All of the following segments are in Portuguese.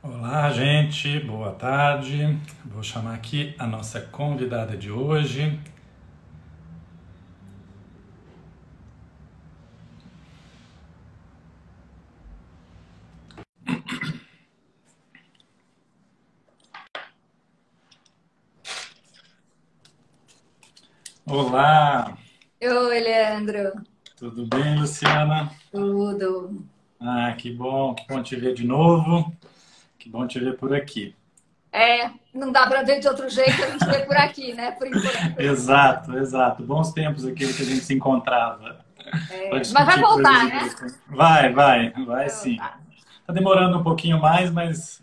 Olá, gente, boa tarde. Vou chamar aqui a nossa convidada de hoje. Olá, Oi, Leandro. tudo bem, Luciana? Tudo. Que bom te ver de novo. Que bom te ver por aqui. Não dá para ver de outro jeito, a gente vê por aqui, né? Por enquanto. Exato, exato. Bons tempos aquilo que a gente se encontrava para Mas vai discutir coisas voltar, né? interessantes. Vai Vai sim. voltar. Está demorando um pouquinho mais, mas,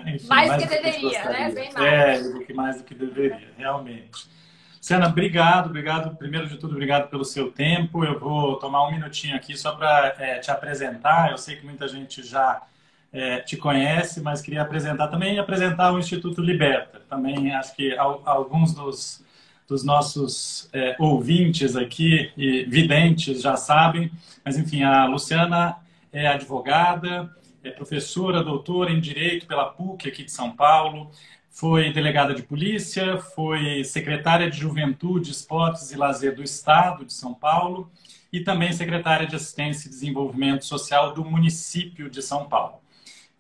enfim, Mais mais que do que a gente deveria, né? gostaria. Bem mais. Do que mais do que deveria, realmente. Luciana, obrigado. Primeiro de tudo, obrigado pelo seu tempo. Eu vou tomar um minutinho aqui só para te apresentar. Eu sei que muita gente já te conhece, mas queria apresentar também e apresentar o Instituto Liberta. Também acho que alguns dos nossos ouvintes aqui e videntes já sabem, mas enfim, a Luciana é advogada, é professora, doutora em Direito pela PUC aqui de São Paulo, foi delegada de polícia, foi secretária de Juventude, Esportes e Lazer do Estado de São Paulo e também secretária de Assistência e Desenvolvimento Social do município de São Paulo.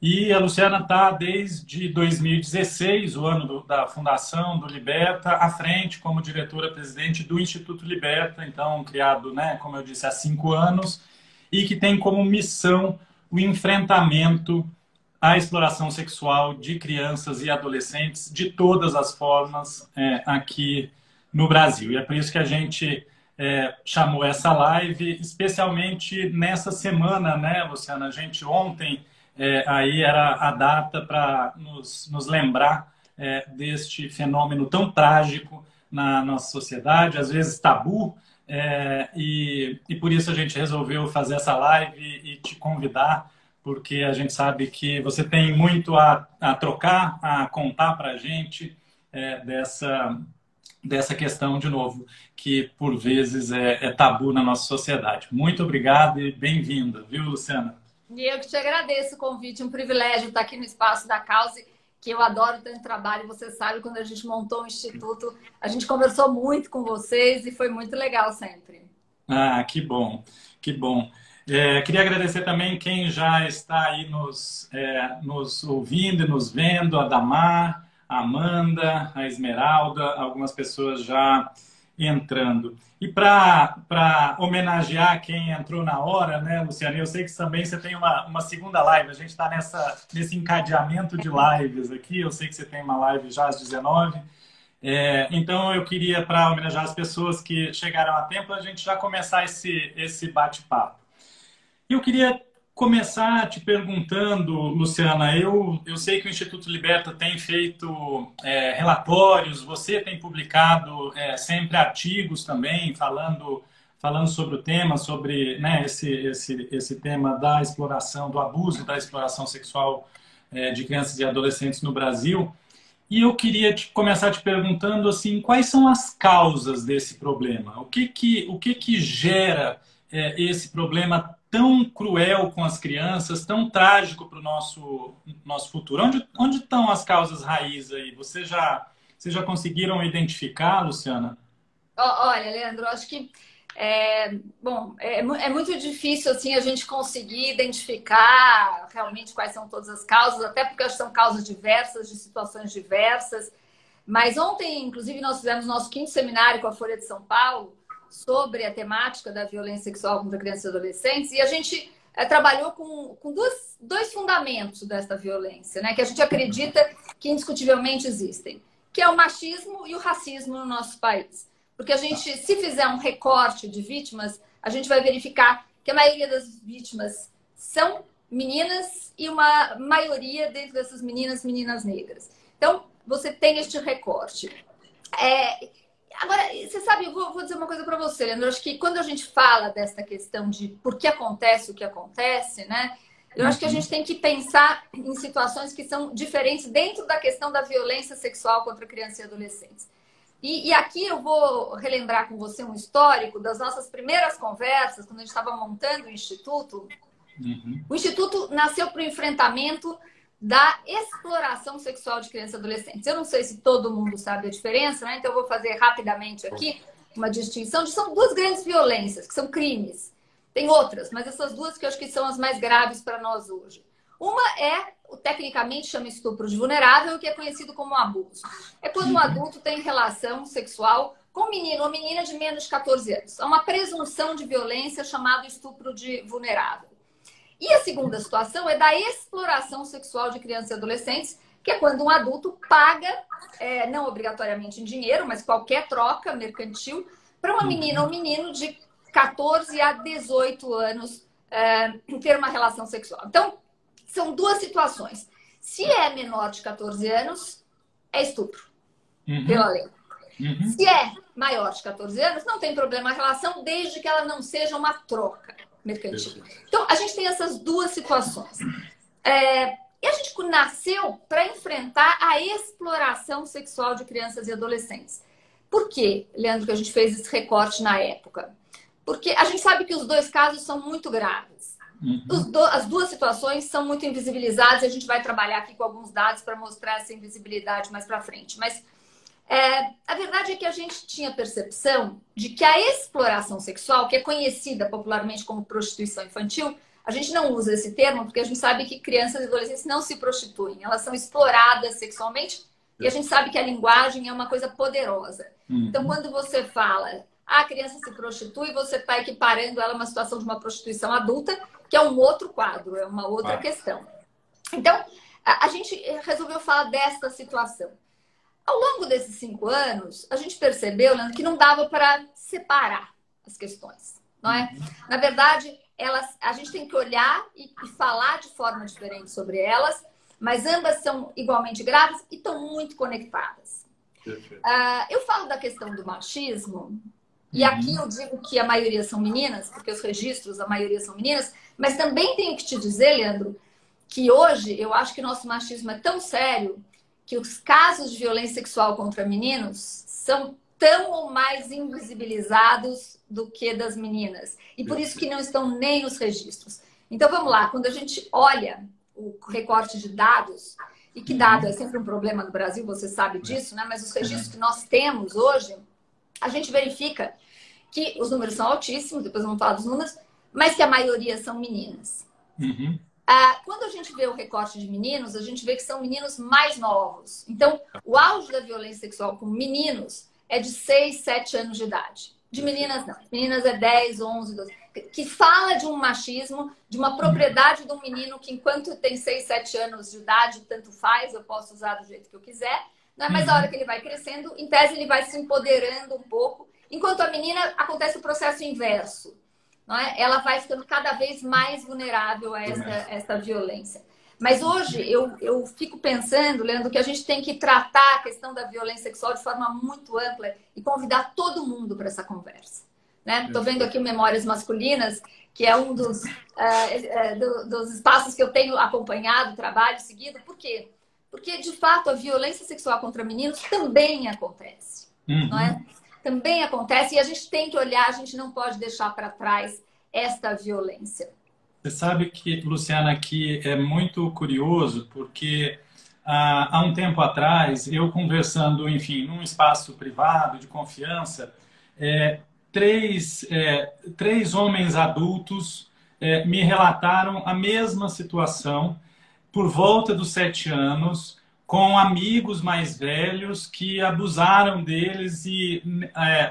E a Luciana está desde 2016, o ano da fundação do Liberta, à frente como diretora-presidente do Instituto Liberta, então criado, né, como eu disse, há 5 anos, e que tem como missão o enfrentamento à exploração sexual de crianças e adolescentes de todas as formas aqui no Brasil. E é por isso que a gente chamou essa live, especialmente nessa semana, né, Luciana? A gente ontem aí era a data para nos lembrar deste fenômeno tão trágico na nossa sociedade, às vezes tabu, e por isso a gente resolveu fazer essa live e te convidar, porque a gente sabe que você tem muito a trocar, a contar para a gente dessa questão, de novo, que por vezes é tabu na nossa sociedade. Muito obrigado e bem-vinda, viu, Luciana? E eu que te agradeço o convite, um privilégio estar aqui no Espaço da Causa, que eu adoro tanto trabalho. Você sabe, quando a gente montou o Instituto, a gente conversou muito com vocês e foi muito legal sempre. Que bom, que bom. Queria agradecer também quem já está aí nos ouvindo e nos vendo, a Damar, a Amanda, a Esmeralda, algumas pessoas já entrando. E para homenagear quem entrou na hora, né, Luciana? Eu sei que também você tem uma segunda live, a gente está nesse encadeamento de lives aqui, eu sei que você tem uma live já às 19. Então, eu queria, para homenagear as pessoas que chegaram a tempo, a gente já começar esse bate-papo. E eu queria começar te perguntando, Luciana, eu sei que o Instituto Liberta tem feito relatórios, você tem publicado sempre artigos também, falando sobre o tema, sobre, né, esse tema da exploração, do abuso da exploração sexual de crianças e adolescentes no Brasil. E eu queria começar te perguntando assim, quais são as causas desse problema? O que que gera esse problema tão cruel com as crianças, tão trágico para o nosso futuro? Onde estão as causas raiz aí? Vocês já conseguiram identificar, Luciana? Olha, Leandro, acho que bom, é muito difícil assim a gente conseguir identificar realmente quais são todas as causas, até porque acho que são causas diversas, de situações diversas. Mas ontem, inclusive, nós fizemos nosso quinto seminário com a Folha de São Paulo sobre a temática da violência sexual contra crianças e adolescentes, e a gente trabalhou com dois fundamentos desta violência, né, que a gente acredita que indiscutivelmente existem, que é o machismo e o racismo no nosso país. Porque a gente, se fizer um recorte de vítimas, a gente vai verificar que a maioria das vítimas são meninas e uma maioria dentro dessas meninas negras. Então, você tem este recorte. Agora, você sabe, eu vou dizer uma coisa para você, Leandro. Eu acho que quando a gente fala dessa questão de por que acontece o que acontece, né? Eu acho que a gente tem que pensar em situações que são diferentes dentro da questão da violência sexual contra crianças e adolescentes. E aqui eu vou relembrar com você um histórico das nossas primeiras conversas, quando a gente estava montando o Instituto. Uhum. O Instituto nasceu para o enfrentamento da exploração sexual de crianças e adolescentes. Eu não sei se todo mundo sabe a diferença, né? Então eu vou fazer rapidamente aqui uma distinção. São duas grandes violências, que são crimes. Tem outras, mas essas duas que eu acho que são as mais graves para nós hoje. Uma é, tecnicamente chama estupro de vulnerável, que é conhecido como abuso. É quando um adulto tem relação sexual com um menino ou menina de menos de 14 anos. É uma presunção de violência chamada estupro de vulnerável. E a segunda situação é da exploração sexual de crianças e adolescentes, que é quando um adulto paga, não obrigatoriamente em dinheiro, mas qualquer troca mercantil, para uma menina ou menino de 14 a 18 anos ter uma relação sexual. Então, são duas situações. Se é menor de 14 anos, é estupro, pela lei. Se é maior de 14 anos, não tem problema a relação, desde que ela não seja uma troca mercantil. Então, a gente tem essas duas situações. E a gente nasceu para enfrentar a exploração sexual de crianças e adolescentes. Por quê, Leandro, que a gente fez esse recorte na época? Porque a gente sabe que os dois casos são muito graves. As duas situações são muito invisibilizadas e a gente vai trabalhar aqui com alguns dados para mostrar essa invisibilidade mais para frente. Mas a verdade é que a gente tinha percepção de que a exploração sexual, que é conhecida popularmente como prostituição infantil, a gente não usa esse termo porque a gente sabe que crianças e adolescentes não se prostituem, elas são exploradas sexualmente e a gente sabe que a linguagem é uma coisa poderosa. Então, quando você fala, a criança se prostitui, você está equiparando ela a uma situação de uma prostituição adulta, que é um outro quadro, é uma outra questão. Então, a gente resolveu falar dessa situação. Ao longo desses 5 anos, a gente percebeu, Leandro, que não dava para separar as questões, não é? Na verdade, a gente tem que olhar e falar de forma diferente sobre elas, mas ambas são igualmente graves e estão muito conectadas. Eu falo da questão do machismo, e aqui eu digo que a maioria são meninas, porque os registros, a maioria são meninas, mas também tenho que te dizer, Leandro, que hoje eu acho que nosso machismo é tão sério que os casos de violência sexual contra meninos são tão ou mais invisibilizados do que das meninas. E por isso que não estão nem nos registros. Então, vamos lá. Quando a gente olha o recorte de dados, e que dado é sempre um problema no Brasil, você sabe disso, né? Mas os registros que nós temos hoje, a gente verifica que os números são altíssimos, depois vamos falar dos números, mas que a maioria são meninas. Quando a gente vê o recorte de meninos, a gente vê que são meninos mais novos. Então, o auge da violência sexual com meninos é de 6, 7 anos de idade. De meninas, não. Meninas é 10, 11, 12. Que fala de um machismo, de uma propriedade de um menino que, enquanto tem 6, 7 anos de idade, tanto faz, eu posso usar do jeito que eu quiser. Não é? Mas a hora que ele vai crescendo, em tese, ele vai se empoderando um pouco. Enquanto a menina, acontece o processo inverso. Não é? Ela vai ficando cada vez mais vulnerável a essa violência. Mas hoje eu fico pensando, Leandro, que a gente tem que tratar a questão da violência sexual de forma muito ampla e convidar todo mundo para essa conversa. Estou vendo aqui o Memórias Masculinas, que é um dos espaços que eu tenho acompanhado, trabalho seguido. Por quê? Porque, de fato, a violência sexual contra meninos também acontece. Não é? Também acontece e a gente tem que olhar, a gente não pode deixar para trás esta violência. Você sabe que, Luciana, que é muito curioso, porque há um tempo atrás, eu conversando, enfim, num espaço privado, de confiança, três homens adultos me relataram a mesma situação, por volta dos 7 anos, com amigos mais velhos que abusaram deles e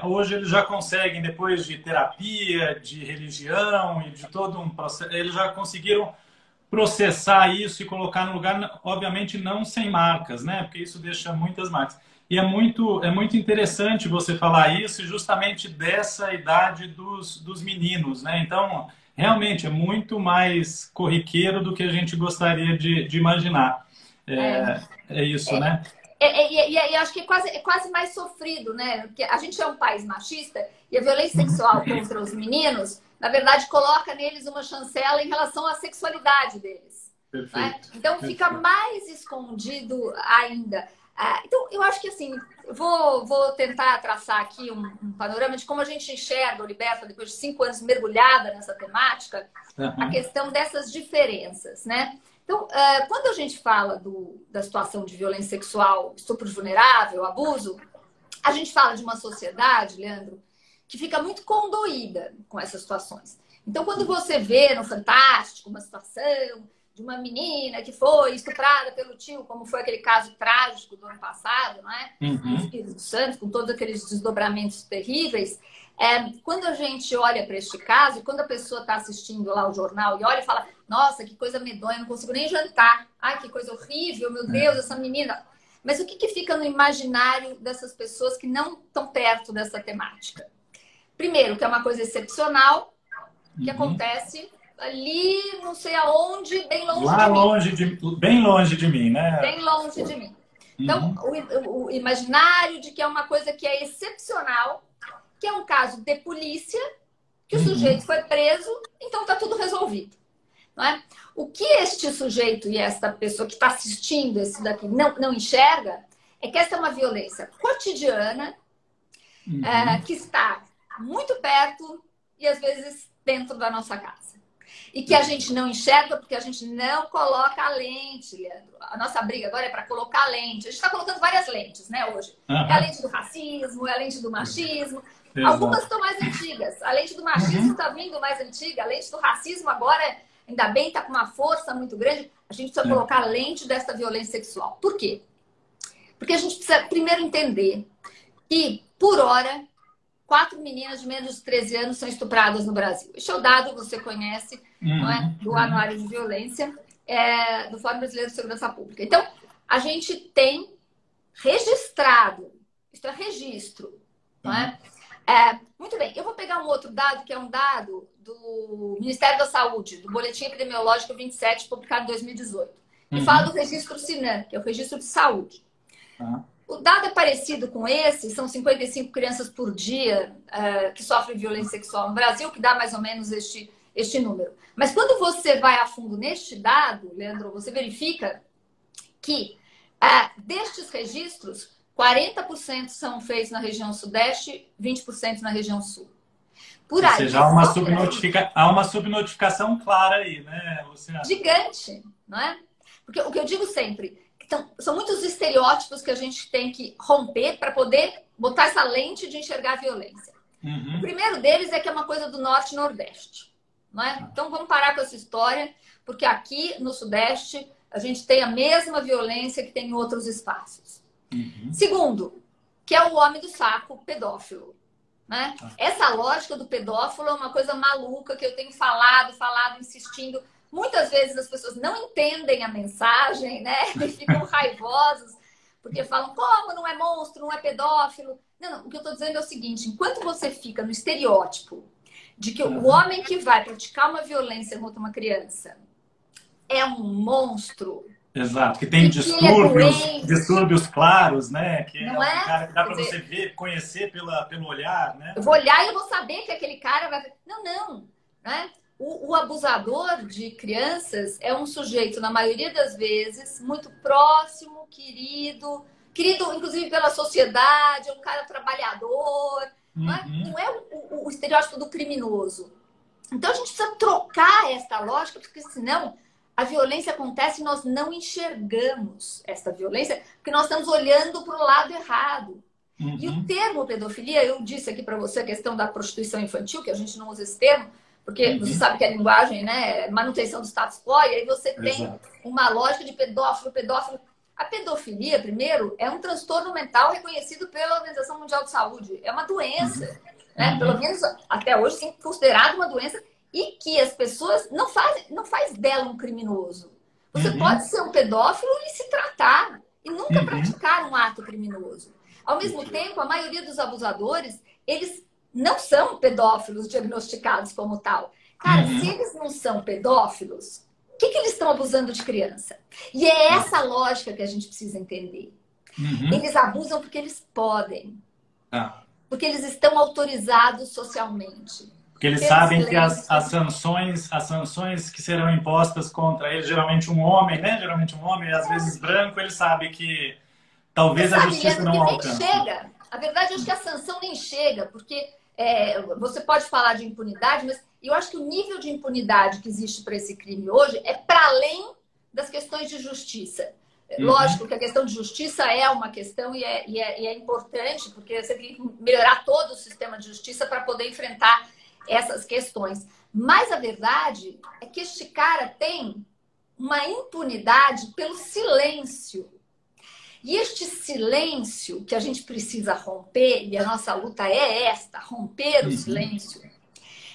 hoje eles já conseguem, depois de terapia, de religião e de todo um processo, eles já conseguiram processar isso e colocar no lugar, obviamente não sem marcas, né? Porque isso deixa muitas marcas. E é muito interessante você falar isso justamente dessa idade dos meninos, né? Então, realmente é muito mais corriqueiro do que a gente gostaria de imaginar. É isso, né? E acho que é quase mais sofrido, né? Porque a gente é um país machista e a violência sexual contra os meninos, na verdade, coloca neles uma chancela em relação à sexualidade deles. Né? Então, fica mais escondido ainda. Então, eu acho que assim, vou tentar traçar aqui um panorama de como a gente enxerga o Liberta, depois de 5 anos mergulhada nessa temática, a questão dessas diferenças, né? Então, quando a gente fala da situação de violência sexual, estupro vulnerável, abuso, a gente fala de uma sociedade, Leandro, que fica muito condoída com essas situações. Então, quando você vê no Fantástico uma situação de uma menina que foi estuprada pelo tio, como foi aquele caso trágico do ano passado, não é? No Espírito Santo, com todos aqueles desdobramentos terríveis, quando a gente olha para este caso, quando a pessoa está assistindo lá o jornal e olha e fala, nossa, que coisa medonha, não consigo nem jantar. Ai, que coisa horrível, meu Deus, essa menina. Mas o que fica no imaginário dessas pessoas que não estão perto dessa temática? Primeiro, que é uma coisa excepcional, que acontece ali, não sei aonde, bem longe lá de longe mim. bem longe de mim, né? Bem longe de mim. Então, o imaginário de que é uma coisa que é excepcional, que é um caso de polícia, que o sujeito foi preso, então está tudo resolvido. Não é? O que este sujeito e esta pessoa que está assistindo esse daqui não enxerga é que essa é uma violência cotidiana, que está muito perto e às vezes dentro da nossa casa. E que a gente não enxerga porque a gente não coloca a lente, Leandro. A nossa briga agora é para colocar a lente. A gente está colocando várias lentes, né, hoje. É a lente do racismo, é a lente do machismo. Algumas estão mais antigas. A lente do machismo está vindo mais antiga. A lente do racismo agora, ainda bem, está com uma força muito grande. A gente precisa colocar a lente dessa violência sexual. Por quê? Porque a gente precisa primeiro entender que, por hora, 4 meninas de menos de 13 anos são estupradas no Brasil. Este é o dado que você conhece, não é? Do Anuário de Violência do Fórum Brasileiro de Segurança Pública. Então, a gente tem registrado, isso é registro, não é? Muito bem, eu vou pegar um outro dado, que é um dado do Ministério da Saúde, do Boletim Epidemiológico 27, publicado em 2018. E fala do registro SINAM, que é o registro de saúde. O dado é parecido com esse, são 55 crianças por dia que sofrem violência sexual no Brasil, que dá mais ou menos este número. Mas quando você vai a fundo neste dado, Leandro, você verifica que destes registros, 40% são feitos na região sudeste, 20% na região sul. Ou seja, há uma subnotificação clara aí, né, Luciana? Gigante, não é? Porque o que eu digo sempre, são muitos estereótipos que a gente tem que romper para poder botar essa lente de enxergar a violência. O primeiro deles é que é uma coisa do norte e nordeste, não é? Então vamos parar com essa história, porque aqui no sudeste a gente tem a mesma violência que tem em outros espaços. Segundo, que é o homem do saco pedófilo, né? Essa lógica do pedófilo é uma coisa maluca que eu tenho falado, insistindo. Muitas vezes as pessoas não entendem a mensagem, né? E ficam raivosos, porque falam, como não é monstro, não é pedófilo? Não, o que eu estou dizendo é o seguinte, enquanto você fica no estereótipo de que o homem que vai praticar uma violência contra uma criança é um monstro... Exato, que tem distúrbios claros, né? Que é um cara que dá para você ver, conhecer pelo olhar, né? Eu vou olhar e eu vou saber que aquele cara vai... Não, né? O abusador de crianças é um sujeito, na maioria das vezes, muito próximo, querido inclusive pela sociedade, é um cara trabalhador, não é o estereótipo do criminoso. Então a gente precisa trocar essa lógica, porque senão a violência acontece e nós não enxergamos essa violência, porque nós estamos olhando para o lado errado. E o termo pedofilia, eu disse aqui para você a questão da prostituição infantil, que a gente não usa esse termo, porque você sabe que a linguagem, né, é manutenção do status quo, e aí você tem uma lógica de pedófilo. A pedofilia, primeiro, é um transtorno mental reconhecido pela Organização Mundial de Saúde. É uma doença, né? Pelo menos até hoje, sim, considerada uma doença, e que as pessoas não faz dela um criminoso. Você pode ser um pedófilo e se tratar, e nunca praticar um ato criminoso. Ao mesmo tempo, a maioria dos abusadores, eles não são pedófilos diagnosticados como tal. Cara, se eles não são pedófilos, o que eles estão abusando de criança? E é essa lógica que a gente precisa entender. Eles abusam porque eles podem. Porque eles estão autorizados socialmente. Porque eles sabem que as sanções que serão impostas contra eles, geralmente um homem, né? Geralmente um homem, às vezes branco, ele sabe que talvez a justiça não alcance. Nem chega. A verdade, eu acho que a sanção nem chega, porque você pode falar de impunidade, mas eu acho que o nível de impunidade que existe para esse crime hoje é para além das questões de justiça. Lógico que a questão de justiça é uma questão e é importante, porque você tem que melhorar todo o sistema de justiça para poder enfrentar essas questões. Mas a verdade é que este cara tem uma impunidade pelo silêncio. E este silêncio que a gente precisa romper, e a nossa luta é esta, romper o silêncio,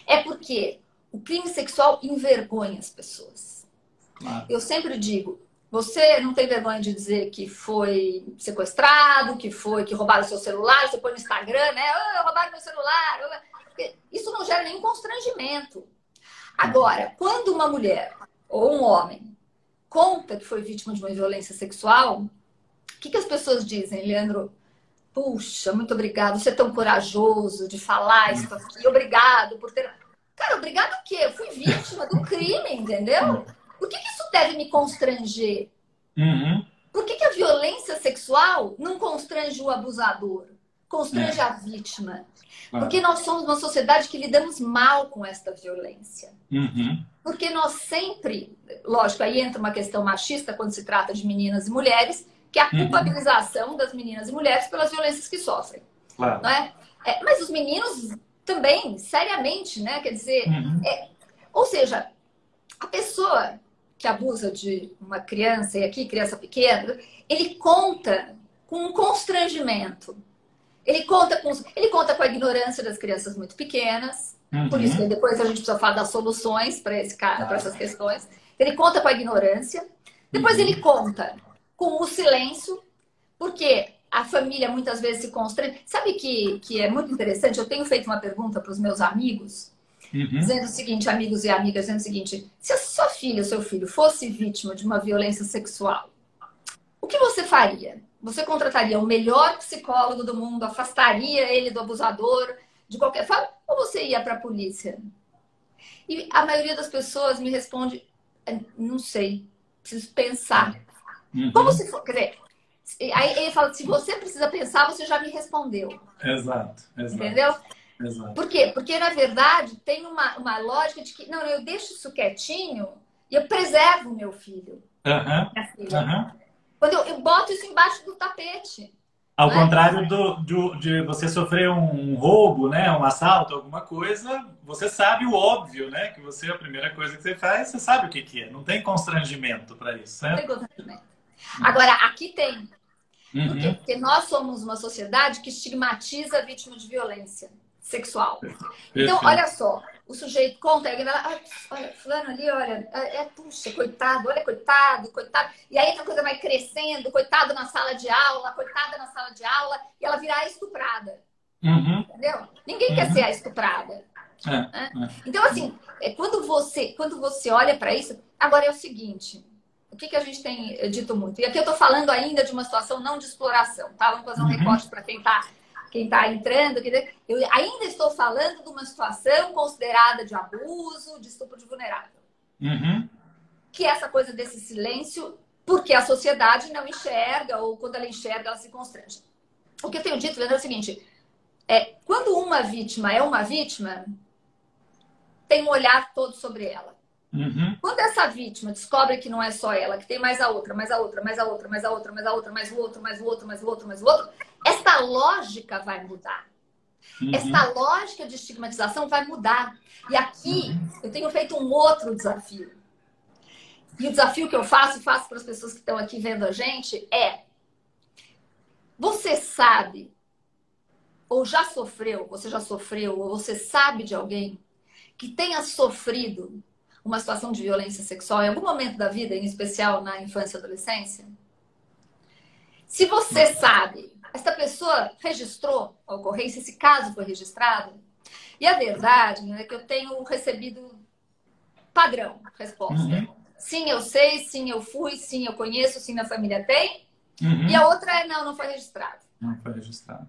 é porque o crime sexual envergonha as pessoas. Claro. Eu sempre digo, você não tem vergonha de dizer que foi sequestrado, que roubaram seu celular, você põe no Instagram, né? Oh, roubaram meu celular. Isso não gera nenhum constrangimento. Agora, quando uma mulher ou um homem conta que foi vítima de uma violência sexual, o que as pessoas dizem, Leandro? Puxa, muito obrigado, você é tão corajoso de falar isso aqui, obrigado por ter... Cara, obrigado o quê? Eu fui vítima do crime, entendeu? Por que isso deve me constranger? Por que a violência sexual não constrange o abusador? Constrange a vítima? Porque nós somos uma sociedade que lidamos mal com esta violência. Porque nós sempre... Lógico, aí entra uma questão machista quando se trata de meninas e mulheres, que é a culpabilização das meninas e mulheres pelas violências que sofrem. Claro. Não é? Mas os meninos também, seriamente, né? Quer dizer... ou seja, a pessoa que abusa de uma criança, e aqui criança pequena, ele conta com um constrangimento. Ele conta com a ignorância das crianças muito pequenas. Por isso que depois a gente precisa falar das soluções para essas questões. Ele conta com a ignorância. Depois ele conta com o silêncio, porque a família muitas vezes se constrange. Sabe que é muito interessante? Eu tenho feito uma pergunta para os meus amigos, dizendo o seguinte, amigos e amigas, dizendo o seguinte: se a sua filha ou seu filho fosse vítima de uma violência sexual, o que você faria? Você contrataria o melhor psicólogo do mundo, afastaria ele do abusador de qualquer forma, ou você ia para a polícia? E a maioria das pessoas me responde: não sei, preciso pensar. Como se for, quer dizer, aí ele fala: se você precisa pensar, você já me respondeu. Exato. Entendeu? Exato. Por quê? Porque, na verdade, tem uma lógica de que, não, eu deixo isso quietinho e eu preservo o meu filho. Minha filha. Quando eu boto isso embaixo do tapete. Ao contrário de você sofrer um roubo, né, um assalto, alguma coisa, você sabe o óbvio, né? Que a primeira coisa que você faz, você sabe o que é. Não tem constrangimento para isso, né? Não tem constrangimento. Agora, aqui tem. Por quê? Porque nós somos uma sociedade que estigmatiza a vítima de violência sexual. Então, olha só, o sujeito conta, olha, fulano ali, olha, puxa, coitado, olha, coitado. E aí a coisa vai crescendo, coitado na sala de aula, coitada na sala de aula, e ela virá estuprada. Entendeu? Ninguém quer ser a estuprada. Então, assim, quando você olha para isso... Agora é o seguinte, o que a gente tem dito muito? E aqui eu estou falando ainda de uma situação não de exploração, tá? Vamos fazer um recorte para quem tá entrando. Eu ainda estou falando de uma situação considerada de abuso, de estupro de vulnerável. Que é essa coisa desse silêncio, porque a sociedade não enxerga, ou quando ela enxerga, ela se constrange. O que eu tenho dito, Leandro, é o seguinte: quando uma vítima é uma vítima, tem um olhar todo sobre ela. Quando essa vítima descobre que não é só ela, que tem mais a outra, mais a outra, mais a outra, mais a outra, mais a outra, mais o outro, mais o outro, mais o outro, mais o outro, essa lógica vai mudar. Essa lógica de estigmatização vai mudar. E aqui eu tenho feito um outro desafio. E o desafio que eu faço para as pessoas que estão aqui vendo a gente é: você sabe, ou já sofreu, você já sofreu, ou você sabe de alguém que tenha sofrido uma situação de violência sexual em algum momento da vida, em especial na infância e adolescência? Se você sabe, essa pessoa registrou a ocorrência, esse caso foi registrado? E a verdade é que eu tenho recebido padrão, resposta. Sim, eu sei, sim, eu fui, sim, eu conheço, sim, minha família tem. E a outra é: não foi registrado. Não foi registrado.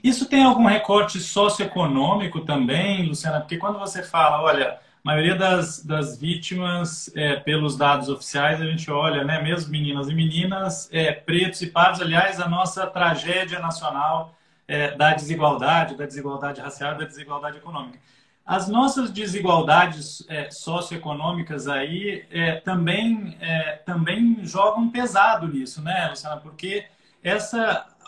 Isso tem algum recorte socioeconômico também, Luciana? Porque quando você fala, olha, a maioria das vítimas, pelos dados oficiais, a gente olha, né, mesmo meninas e meninas, pretos e pardos, aliás, a nossa tragédia nacional da desigualdade racial, da desigualdade econômica. as nossas desigualdades socioeconômicas aí também jogam pesado nisso, né, Luciana? Porque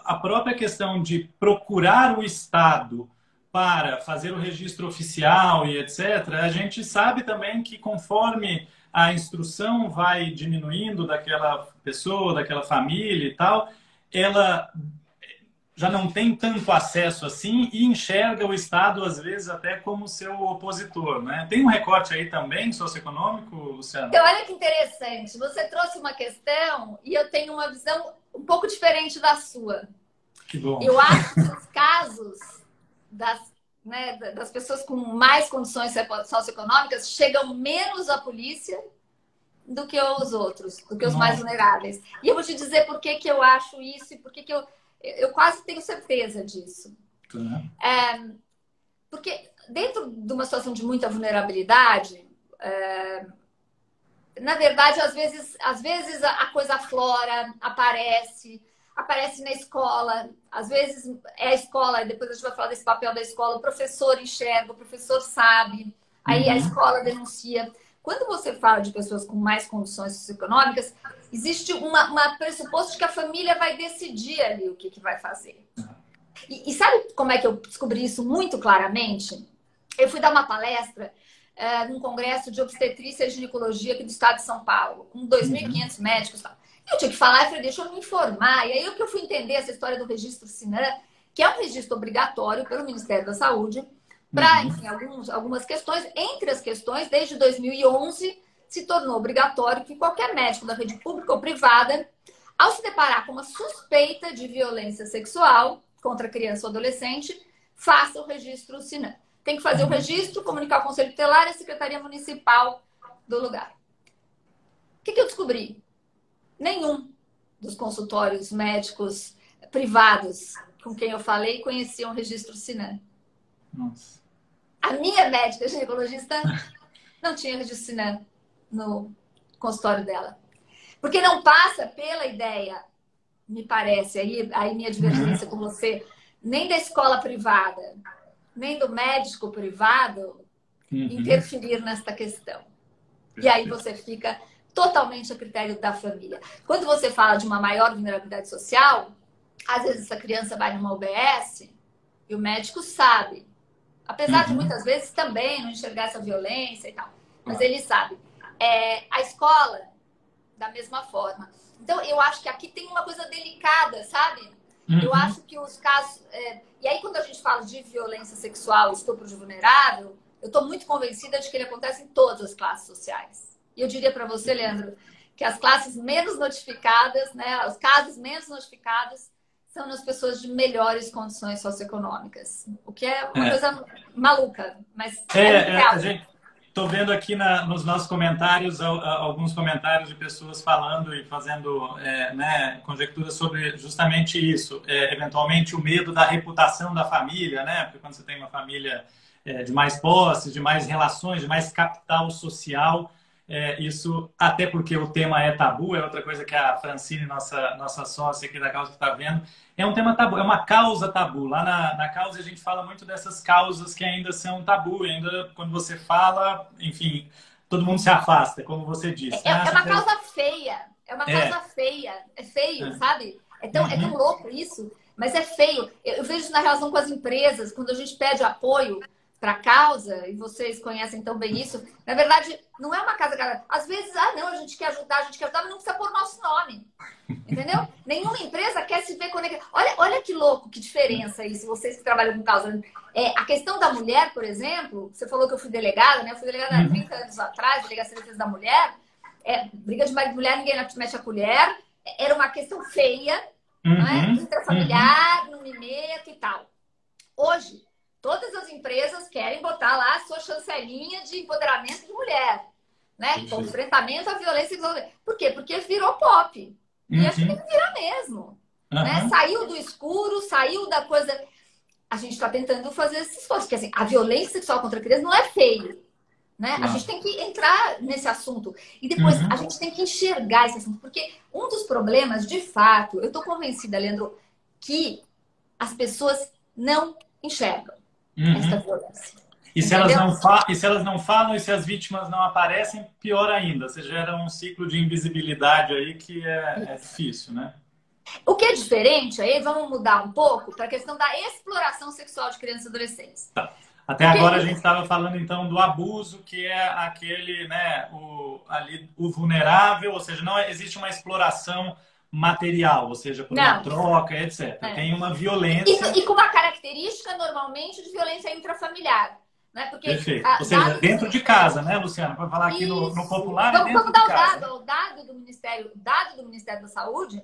a própria questão de procurar o Estado para fazer o registro oficial e etc., a gente sabe também que conforme a instrução vai diminuindo daquela pessoa, daquela família e tal, ela já não tem tanto acesso assim e enxerga o Estado, às vezes, até como seu opositor, né? Tem um recorte aí também socioeconômico, Luciano? Então, olha que interessante. Você trouxe uma questão e eu tenho uma visão um pouco diferente da sua. Que bom. Eu acho que os casos das pessoas com mais condições socioeconômicas chegam menos à polícia do que os outros, do que os mais vulneráveis. E eu vou te dizer por que eu acho isso e por que eu quase tenho certeza disso. Porque dentro de uma situação de muita vulnerabilidade, na verdade, às vezes a coisa aflora, aparece na escola. Às vezes é a escola, depois a gente vai falar desse papel da escola, o professor enxerga, o professor sabe, aí a escola denuncia. Quando você fala de pessoas com mais condições socioeconômicas, existe um pressuposto de que a família vai decidir ali o que vai fazer. E sabe como é que eu descobri isso muito claramente? Eu fui dar uma palestra num congresso de obstetrícia e ginecologia aqui do estado de São Paulo, com 2.500 médicos e tal. Eu tinha que falar, eu falei, deixa eu me informar. E aí eu fui entender essa história do registro SINAM, que é um registro obrigatório pelo Ministério da Saúde, para, enfim, algumas questões. Entre as questões, desde 2011, se tornou obrigatório que qualquer médico da rede pública ou privada, ao se deparar com uma suspeita de violência sexual contra criança ou adolescente, faça o registro SINAM. Tem que fazer o registro, comunicar ao Conselho Tutelar e à Secretaria Municipal do lugar. O que eu descobri? Nenhum dos consultórios médicos privados com quem eu falei conheciam o registro SINAM. Nossa. A minha médica ginecologista não tinha registro SINAM no consultório dela. Porque não passa pela ideia, me parece, aí minha divergência com você, nem da escola privada, nem do médico privado interferir nesta questão. E aí você fica totalmente a critério da família. Quando você fala de uma maior vulnerabilidade social, às vezes essa criança vai numa UBS e o médico sabe. Apesar de muitas vezes também não enxergar essa violência e tal. Mas ele sabe. A escola, da mesma forma. Então, eu acho que aqui tem uma coisa delicada, sabe? Eu acho que os casos... E aí, quando a gente fala de violência sexual, estupro de vulnerável, eu estou muito convencida de que ele acontece em todas as classes sociais. E eu diria para você, Leandro, que as classes menos notificadas, né, os casos menos notificados, são nas pessoas de melhores condições socioeconômicas. O que é uma coisa maluca, mas real. Estou vendo aqui nos nossos comentários alguns comentários de pessoas falando e fazendo conjecturas sobre justamente isso. Eventualmente, o medo da reputação da família, né? Porque quando você tem uma família de mais posse, de mais relações, de mais capital social, isso, até porque o tema é tabu, é outra coisa que a Francine, nossa sócia aqui da causa que está vendo, é um tema tabu, é uma causa tabu. Lá na causa a gente fala muito dessas causas que ainda são tabu, ainda quando você fala, enfim, todo mundo se afasta, como você disse. É uma causa feia, é uma causa feia, é feio, sabe? É tão louco isso, mas é feio. Eu vejo isso na relação com as empresas, quando a gente pede apoio para a causa, e vocês conhecem tão bem isso, na verdade, não é uma casa... Às vezes, não, a gente quer ajudar, mas não precisa pôr o nosso nome. Entendeu? Nenhuma empresa quer se ver conectada. Olha que louco, que diferença isso, vocês que trabalham com causa. A questão da mulher, por exemplo, você falou que eu fui delegada, né? Eu fui delegada há 30 anos atrás, Delegacia de Defesa da Mulher. Briga de marido e mulher, ninguém mete a colher. Era uma questão feia, não é? Intrafamiliar, não me meto e tal. Hoje, todas as empresas querem botar lá a sua chancelinha de empoderamento de mulher, né? Com enfrentamento à violência sexual. Por quê? Porque virou pop. E acho que tem que virar mesmo. Né? Saiu do escuro, saiu da coisa... A gente está tentando fazer esse esforço. Porque assim, a violência sexual contra a criança não é feio. Né? A gente tem que entrar nesse assunto. E depois a gente tem que enxergar esse assunto. Porque um dos problemas, de fato, eu estou convencida, Leandro, que as pessoas não enxergam essa violência. entendeu? E se elas não falam e se as vítimas não aparecem, pior ainda. Você gera um ciclo de invisibilidade aí que é difícil, né? O que é diferente, aí vamos mudar um pouco para a questão da exploração sexual de crianças e adolescentes. Tá. Até agora a gente estava falando então do abuso, que é aquele, né, o vulnerável, ou seja, não existe uma exploração material, ou seja, por uma troca, etc. Tem uma violência. E com uma característica, normalmente, de violência intrafamiliar. Né? Porque, perfeito. Ou seja, dentro de casa, né, Luciana? Para falar aqui no popular, vamos dar o dado do Ministério da Saúde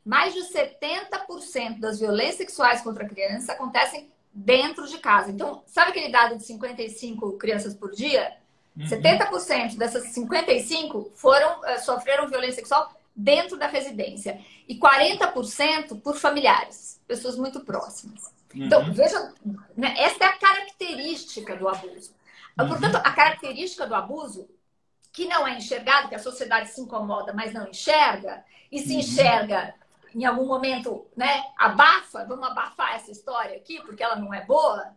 mais de 70% das violências sexuais contra a criança acontecem dentro de casa. Então, sabe aquele dado de 55 crianças por dia? 70% dessas 55 sofreram violência sexual dentro da residência. E 40% por familiares, pessoas muito próximas. Então, veja, né, essa é a característica do abuso. Portanto, a característica do abuso, que não é enxergado, que a sociedade se incomoda, mas não enxerga, e se enxerga em algum momento, né, vamos abafar essa história aqui, porque ela não é boa,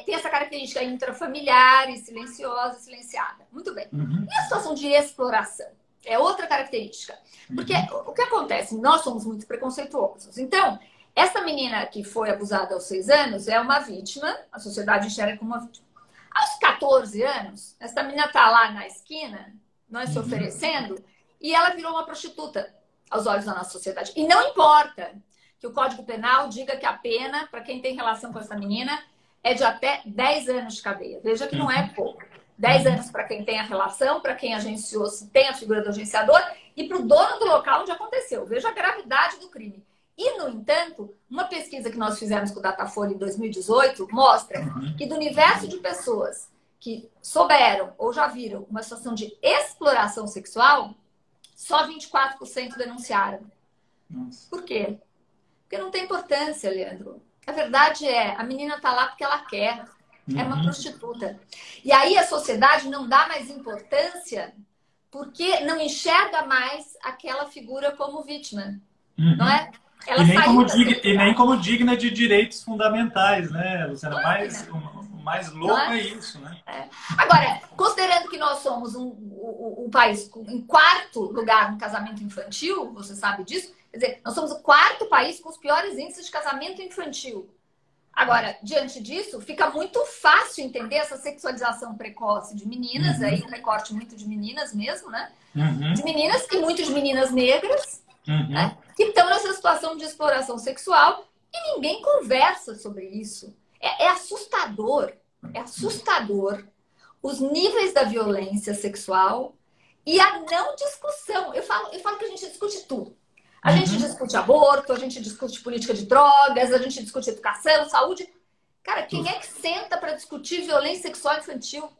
tem essa característica intrafamiliar, e silenciosa, silenciada. Muito bem. E a situação de exploração? É outra característica. Porque o que acontece? Nós somos muito preconceituosos. Então, essa menina que foi abusada aos 6 anos é uma vítima, a sociedade enxerga como uma vítima. Aos 14 anos, essa menina está lá na esquina, nós se oferecendo, e ela virou uma prostituta aos olhos da nossa sociedade. E não importa que o Código Penal diga que a pena, para quem tem relação com essa menina, é de até 10 anos de cadeia. Veja que não é pouco. 10 anos para quem tem a relação, para quem agenciou, se tem a figura do agenciador, e para o dono do local onde aconteceu. Veja a gravidade do crime. E, no entanto, uma pesquisa que nós fizemos com o Datafolha em 2018 mostra que do universo de pessoas que souberam ou já viram uma situação de exploração sexual, só 24% denunciaram. Nossa. Por quê? Porque não tem importância, Leandro. A verdade é, a menina está lá porque ela quer. É uma prostituta. E aí a sociedade não dá mais importância porque não enxerga mais aquela figura como vítima. Não é? Ela e nem como digna de direitos fundamentais, né, Luciana? O mais louco é isso, né? Agora, considerando que nós somos um país em 4º lugar no casamento infantil, você sabe disso? Quer dizer, nós somos o 4º país com os piores índices de casamento infantil. Agora, diante disso, fica muito fácil entender essa sexualização precoce de meninas, aí um recorte muito de meninas mesmo, né? De meninas e muito de meninas negras, né? Que estão nessa situação de exploração sexual e ninguém conversa sobre isso. É assustador. É assustador os níveis da violência sexual e a não discussão. Eu falo que a gente discute tudo. A gente discute aborto, a gente discute política de drogas, a gente discute educação, saúde. Cara, quem é que senta para discutir violência sexual infantil?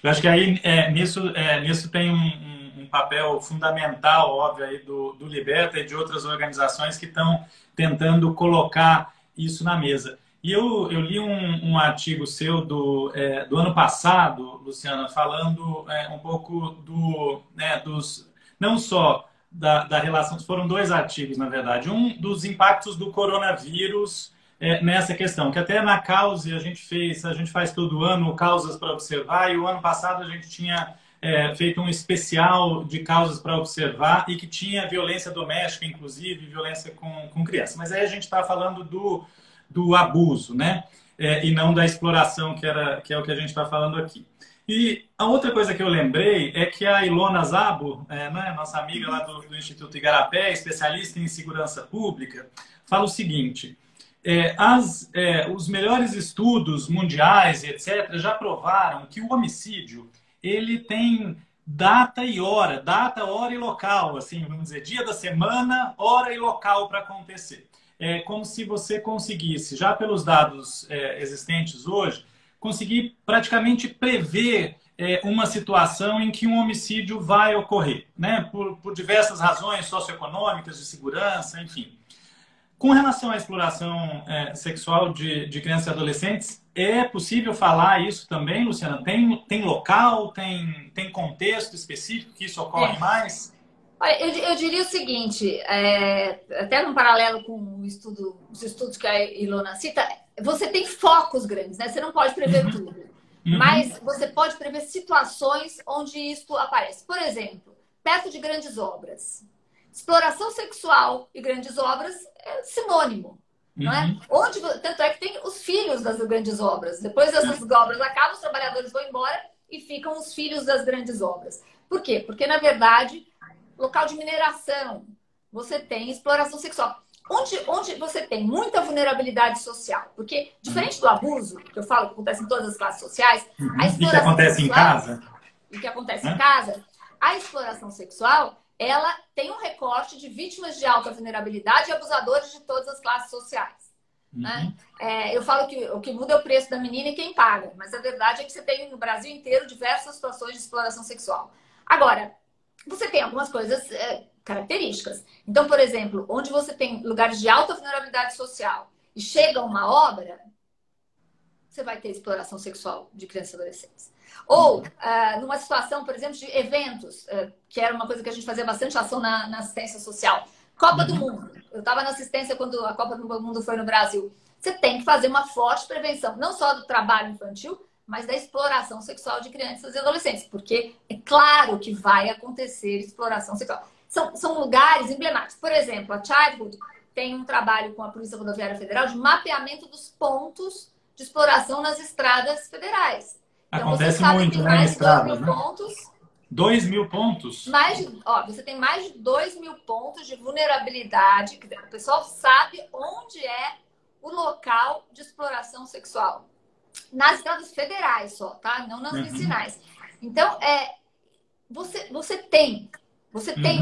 Eu acho que aí nisso tem um papel fundamental, óbvio, aí do Liberta e de outras organizações que estão tentando colocar isso na mesa. E eu li um artigo seu do ano passado, Luciana, falando um pouco dos... Não só da relação... Foram 2 artigos, na verdade. Um dos impactos do coronavírus nessa questão, que até na Cause a gente faz todo ano causas para observar, e o ano passado a gente tinha feito um especial de causas para observar e que tinha violência doméstica, inclusive, violência com criança. Mas aí a gente está falando do abuso, né? E não da exploração, que é o que a gente está falando aqui. E a outra coisa que eu lembrei é que a Ilona Szabo, né, nossa amiga lá do Instituto Igarapé, especialista em segurança pública, fala o seguinte: os melhores estudos mundiais, etc., já provaram que o homicídio ele tem data, hora e local, assim, vamos dizer, dia da semana, hora e local para acontecer. É como se você conseguisse, já pelos dados existentes hoje, conseguir praticamente prever uma situação em que um homicídio vai ocorrer, né? Por diversas razões socioeconômicas, de segurança, enfim. Com relação à exploração sexual de crianças e adolescentes, é possível falar isso também, Luciana? Tem local, tem contexto específico que isso ocorre mais? Olha, eu diria o seguinte, até num paralelo com os estudos que a Ilona cita, você tem focos grandes, né? Você não pode prever tudo. Mas você pode prever situações onde isso aparece. Por exemplo, perto de grandes obras. Exploração sexual e grandes obras é sinônimo, não é? Tanto é que tem os filhos das grandes obras. Depois dessas obras acabam, os trabalhadores vão embora e ficam os filhos das grandes obras. Por quê? Porque, na verdade, local de mineração, você tem exploração sexual. Onde você tem muita vulnerabilidade social. Porque, diferente do abuso, que eu falo que acontece em todas as classes sociais, a exploração e que acontece sexual, em casa? E que acontece em casa, a exploração sexual, ela tem um recorte de vítimas de alta vulnerabilidade e abusadores de todas as classes sociais. Né? Eu falo que o que muda é o preço da menina e quem paga. Mas a verdade é que você tem no Brasil inteiro diversas situações de exploração sexual. Agora, você tem algumas coisas características. Então, por exemplo, onde você tem lugares de alta vulnerabilidade social e chega uma obra, você vai ter exploração sexual de crianças e adolescentes. Ou numa situação, por exemplo, de eventos, que era uma coisa que a gente fazia bastante ação na assistência social. Copa do Mundo. Eu estava na assistência quando a Copa do Mundo foi no Brasil. Você tem que fazer uma forte prevenção, não só do trabalho infantil, mas da exploração sexual de crianças e adolescentes. Porque é claro que vai acontecer exploração sexual. São lugares emblemáticos. Por exemplo, a Childhood tem um trabalho com a Polícia Rodoviária Federal de mapeamento dos pontos de exploração nas estradas federais. Então, acontece muito, né, em estradas, 2.000 pontos. 2.000 pontos? Você tem mais de 2.000 pontos de vulnerabilidade. O pessoal sabe onde é o local de exploração sexual. Nas estradas federais só, tá? Não nas vicinais. Então, você tem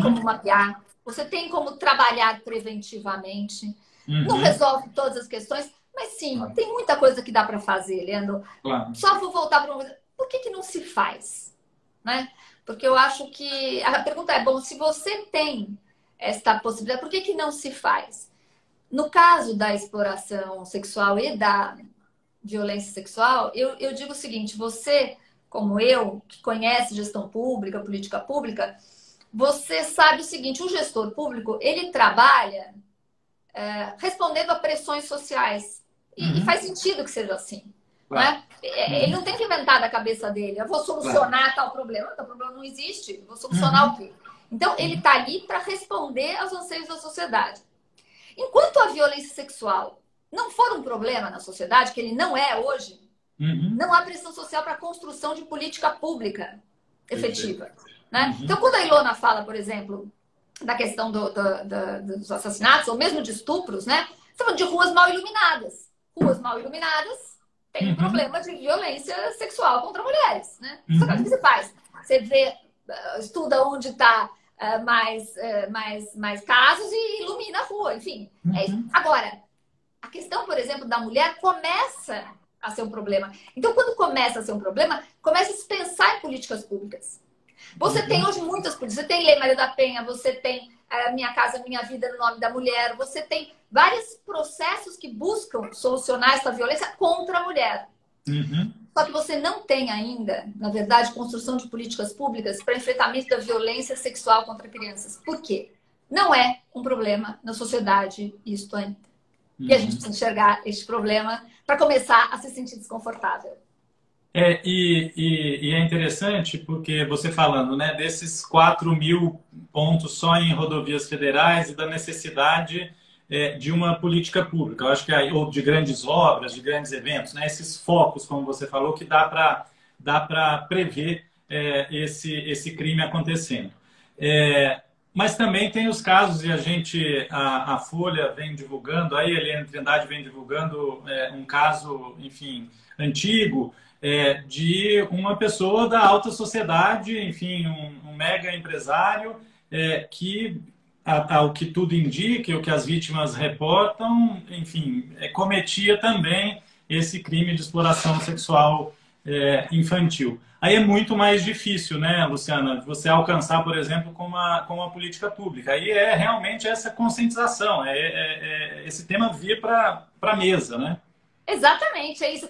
como mapear, você tem como trabalhar preventivamente. Não resolve todas as questões, mas sim, tem muita coisa que dá para fazer, Leandro. Claro. Só vou voltar para uma coisa. Por que não se faz? Né? Porque eu acho que... A pergunta é, bom, se você tem esta possibilidade, por que não se faz? No caso da exploração sexual e da violência sexual, eu digo o seguinte, você, como eu, que conhece gestão pública, política pública, você sabe o seguinte, o gestor público, ele trabalha respondendo a pressões sociais. E faz sentido que seja assim. Claro. Né? Ele não tem que inventar da cabeça dele. Eu vou solucionar tal problema. Tal problema não existe. Eu vou solucionar o quê? Então, ele está ali para responder aos anseios da sociedade. Enquanto a violência sexual não for um problema na sociedade, que ele não é hoje, não há pressão social para a construção de política pública efetiva. Né? Então, quando a Ilona fala, por exemplo, da questão dos assassinatos, ou mesmo de estupros, né? Você fala de ruas mal iluminadas. Ruas mal iluminadas tem um problema de violência sexual contra mulheres, né? Só que o que você faz? Você estuda onde está mais casos e ilumina a rua, enfim. É isso. Agora, a questão, por exemplo, da mulher começa a ser um problema. Então, quando começa a ser um problema, começa a se pensar em políticas públicas. Você tem hoje muitas políticas. Você tem Lei Maria da Penha, você tem Minha Casa Minha Vida no nome da mulher, você tem vários processos que buscam solucionar essa violência contra a mulher. Só que você não tem ainda, na verdade, construção de políticas públicas para enfrentamento da violência sexual contra crianças. Por quê? Não é um problema na sociedade isto ainda. E a gente precisa enxergar este problema para começar a se sentir desconfortável. E é interessante porque você falando, né, desses 4.000 pontos só em rodovias federais e da necessidade de uma política pública. Eu acho que ou de grandes obras, de grandes eventos, né, esses focos, como você falou, que dá para prever esse crime acontecendo. Mas também tem os casos, e a Folha vem divulgando, aí a Helena Trindade vem divulgando um caso, enfim, antigo, de uma pessoa da alta sociedade, enfim, um mega empresário, que, ao que tudo indica, o que as vítimas reportam, enfim, cometia também esse crime de exploração sexual infantil. Aí é muito mais difícil, né, Luciana, você alcançar, por exemplo, com uma política pública. Aí é realmente essa conscientização, esse tema vir para a mesa, né? Exatamente, é isso.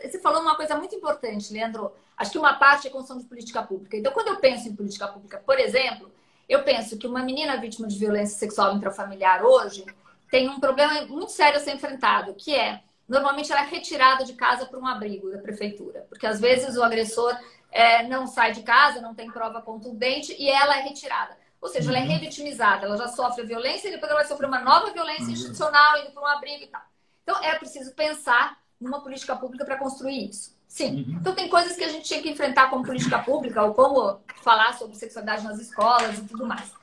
Você falou uma coisa muito importante, Leandro. Acho que uma parte é construção de política pública. Então, quando eu penso em política pública, por exemplo, eu penso que uma menina vítima de violência sexual intrafamiliar hoje tem um problema muito sério a ser enfrentado, que é, normalmente ela é retirada de casa por um abrigo da prefeitura, porque às vezes o agressor não sai de casa, não tem prova contundente e ela é retirada. Ou seja, ela é revitimizada, ela já sofre a violência e depois ela vai sofrer uma nova violência institucional, indo para um abrigo e tal. Então, é preciso pensar numa política pública para construir isso. Sim. Então, tem coisas que a gente tinha que enfrentar como política pública, ou como falar sobre sexualidade nas escolas e tudo mais.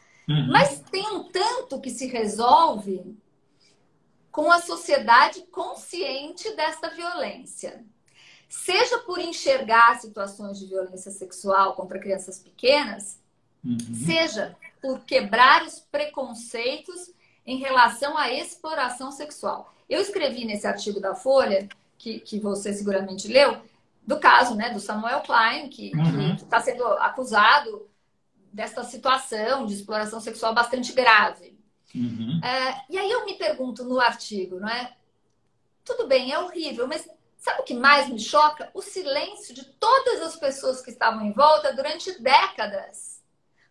Mas tem um tanto que se resolve com a sociedade consciente desta violência. Seja por enxergar situações de violência sexual contra crianças pequenas, seja por quebrar os preconceitos em relação à exploração sexual. Eu escrevi nesse artigo da Folha, que você seguramente leu, do caso, né, do Samuel Klein, que está sendo acusado dessa situação de exploração sexual bastante grave. E aí eu me pergunto no artigo, não é? Tudo bem, é horrível, mas sabe o que mais me choca? O silêncio de todas as pessoas que estavam em volta durante décadas.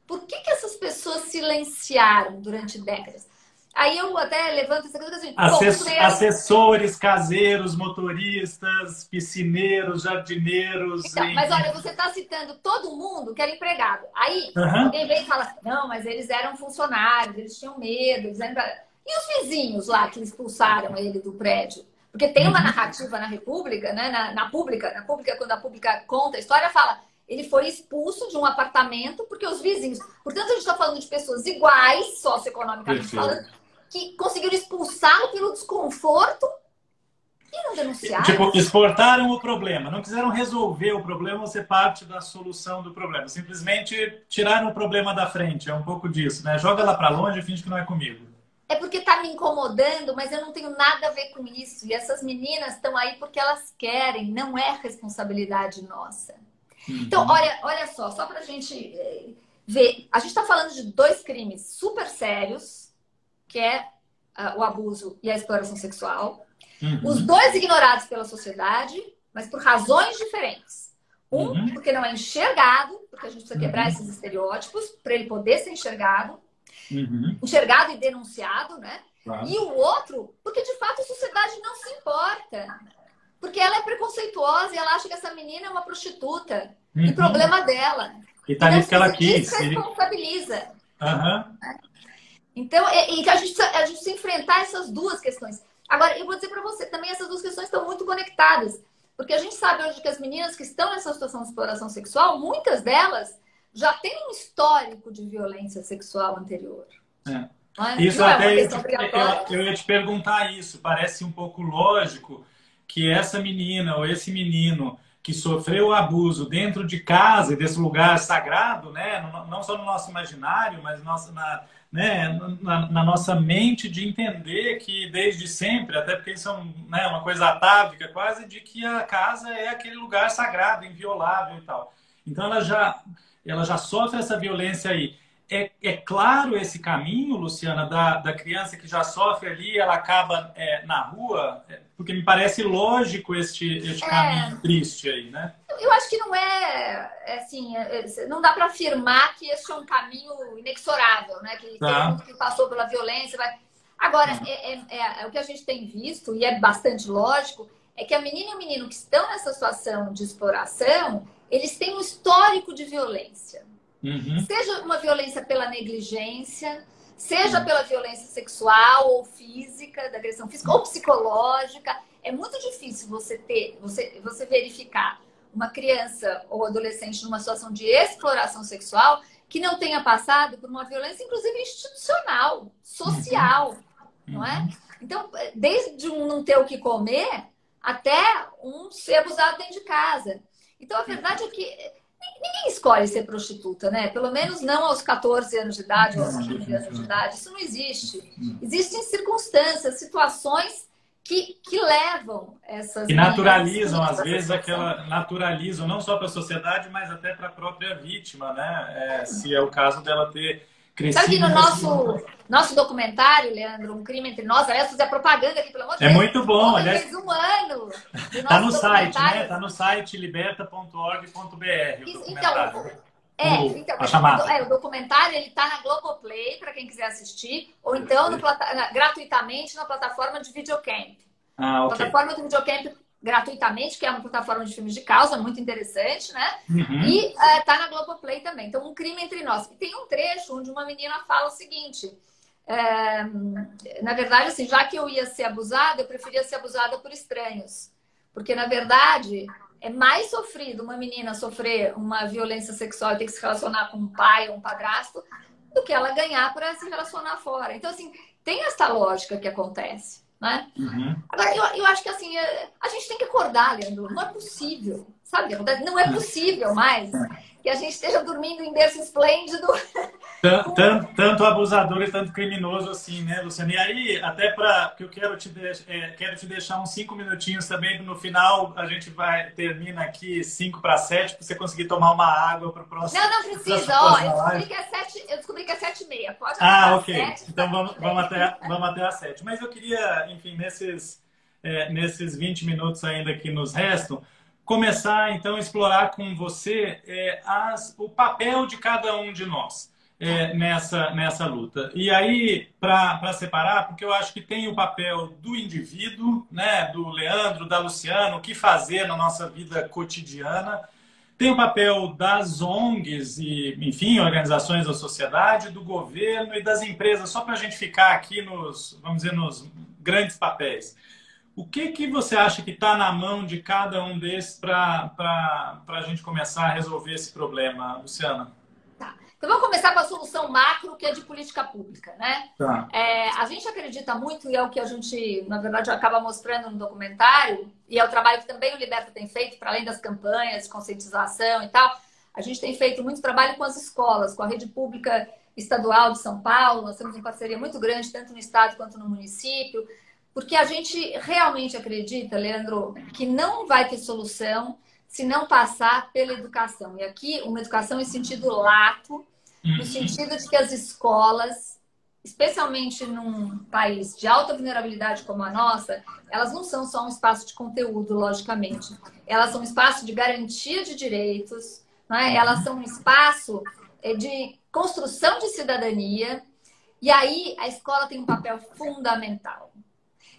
Por que essas pessoas silenciaram durante décadas? Aí eu até levanto essa coisa assim... Assessores, caseiros, motoristas, piscineiros, jardineiros... Então, mas olha, você está citando todo mundo que era empregado. Aí alguém vem e fala, não, mas eles eram funcionários, eles tinham medo, eles eram... E os vizinhos lá que expulsaram ele do prédio? Porque tem uma narrativa na República, né? Na Pública, quando a Pública conta a história, fala... Ele foi expulso de um apartamento porque os vizinhos... Portanto, a gente está falando de pessoas iguais, socioeconomicamente falando, que conseguiram expulsá-lo pelo desconforto e não denunciaram. Tipo, exportaram o problema. Não quiseram resolver o problema ou ser parte da solução do problema. Simplesmente tiraram o problema da frente. É um pouco disso, né? Joga lá para longe e finge que não é comigo. É porque está me incomodando, mas eu não tenho nada a ver com isso. E essas meninas estão aí porque elas querem. Não é responsabilidade nossa. Então, olha só para a gente ver. A gente está falando de dois crimes super sérios, que é o abuso e a exploração sexual. Os dois ignorados pela sociedade, mas por razões diferentes. Porque não é enxergado, porque a gente precisa quebrar esses estereótipos para ele poder ser enxergado. Enxergado e denunciado, né? Claro. E o outro, porque de fato a sociedade não se importa. Porque ela é preconceituosa e ela acha que essa menina é uma prostituta. E problema dela. E tá nisso que ela quis. Se responsabiliza. Então, e que a gente precisa enfrentar essas duas questões. Agora, eu vou dizer para você, também essas duas questões estão muito conectadas. Porque a gente sabe hoje que as meninas que estão nessa situação de exploração sexual, muitas delas já têm um histórico de violência sexual anterior. Isso até eu ia te perguntar isso. Parece um pouco lógico que essa menina ou esse menino que sofreu abuso dentro de casa e desse lugar sagrado, né? Não só no nosso imaginário, mas na nossa mente, de entender que desde sempre, até porque isso é uma coisa atávica quase, de que a casa é aquele lugar sagrado, inviolável e tal. Então ela já sofre essa violência aí. É claro esse caminho, Luciana, da criança que já sofre ali, ela acaba na rua? Porque me parece lógico este caminho triste aí, né? Eu acho que não assim, não dá para afirmar que esse é um caminho inexorável, né? Que todo mundo que passou pela violência vai... Agora, o que a gente tem visto, e é bastante lógico, é que a menina e o menino que estão nessa situação de exploração, eles têm um histórico de violência. Seja uma violência pela negligência, seja pela violência sexual ou física, da agressão física ou psicológica. É muito difícil você verificar uma criança ou adolescente numa situação de exploração sexual que não tenha passado por uma violência, inclusive institucional, social, não é? Então, desde um não ter o que comer até um ser abusado dentro de casa. Então, a verdade é que ninguém escolhe ser prostituta, né? Pelo menos não aos 14 anos de idade ou aos 15 anos de idade. Isso não existe. Existem circunstâncias, situações que levam essas... Que naturalizam, às vezes, naturalizam não só para a sociedade, mas até para a própria vítima, né? Se é o caso dela ter crescido... Sabe que no nosso documentário, Leandro, Um Crime Entre Nós, aliás, fazer propaganda aqui, pelo amor de Deus. É muito bom, aliás. Fez um ano. Está no site, né? Está no site liberta.org.br. Então, Então, a chamada. o documentário ele está na Globoplay, para quem quiser assistir, ou então gratuitamente na plataforma de Videocamp. Ok. Plataforma do Videocamp gratuitamente, que é uma plataforma de filmes de causa, muito interessante, né? Uhum. E tá na Globoplay também. Então, Um Crime Entre Nós. E tem um trecho onde uma menina fala o seguinte: na verdade, assim, já que eu ia ser abusada, eu preferia ser abusada por estranhos. Porque, na verdade, é mais sofrido uma menina sofrer uma violência sexual e ter que se relacionar com um pai ou um padrasto do que ela ganhar para se relacionar fora. Então, assim, tem essa lógica que acontece, né? Uhum. Agora, eu acho que, assim, a gente tem que acordar, Leandro. Não é possível, sabe o que acontece? Não é possível mais que a gente esteja dormindo em berço esplêndido. Tanto abusador e tanto criminoso assim, né, Luciana? E aí, até que eu quero te deixar uns 5 minutinhos também, no final a gente termina aqui 6 para 7, para você conseguir tomar uma água para o próximo. Não precisa, ó, eu descobri que é 7h30. Pode acabar ok. 7, então vamos até às 7. Mas eu queria, enfim, nesses 20 minutos ainda que nos restam, começar então a explorar com você o papel de cada um de nós. Nessa luta. E aí, para separar, porque eu acho que tem o papel do indivíduo, né, do Leandro, da Luciana, o que fazer na nossa vida cotidiana, tem o papel das ONGs e, enfim, organizações da sociedade, do governo e das empresas, só para a gente ficar aqui vamos dizer, nos grandes papéis. O que você acha que está na mão de cada um desses para a gente começar a resolver esse problema, Luciana? Então, vamos começar com a solução macro, que é de política pública, né? Tá. A gente acredita muito, e é o que a gente, na verdade, acaba mostrando no documentário, e é o trabalho que também o Liberta tem feito, para além das campanhas de conscientização e tal. A gente tem feito muito trabalho com as escolas, com a rede pública estadual de São Paulo. Nós temos uma parceria muito grande, tanto no estado quanto no município, porque a gente realmente acredita, Leandro, que não vai ter solução se não passar pela educação. E aqui, uma educação em sentido lato, no sentido de que as escolas, especialmente num país de alta vulnerabilidade como a nossa, elas não são só um espaço de conteúdo, logicamente. Elas são um espaço de garantia de direitos, né? Elas são um espaço de construção de cidadania. E aí, a escola tem um papel fundamental.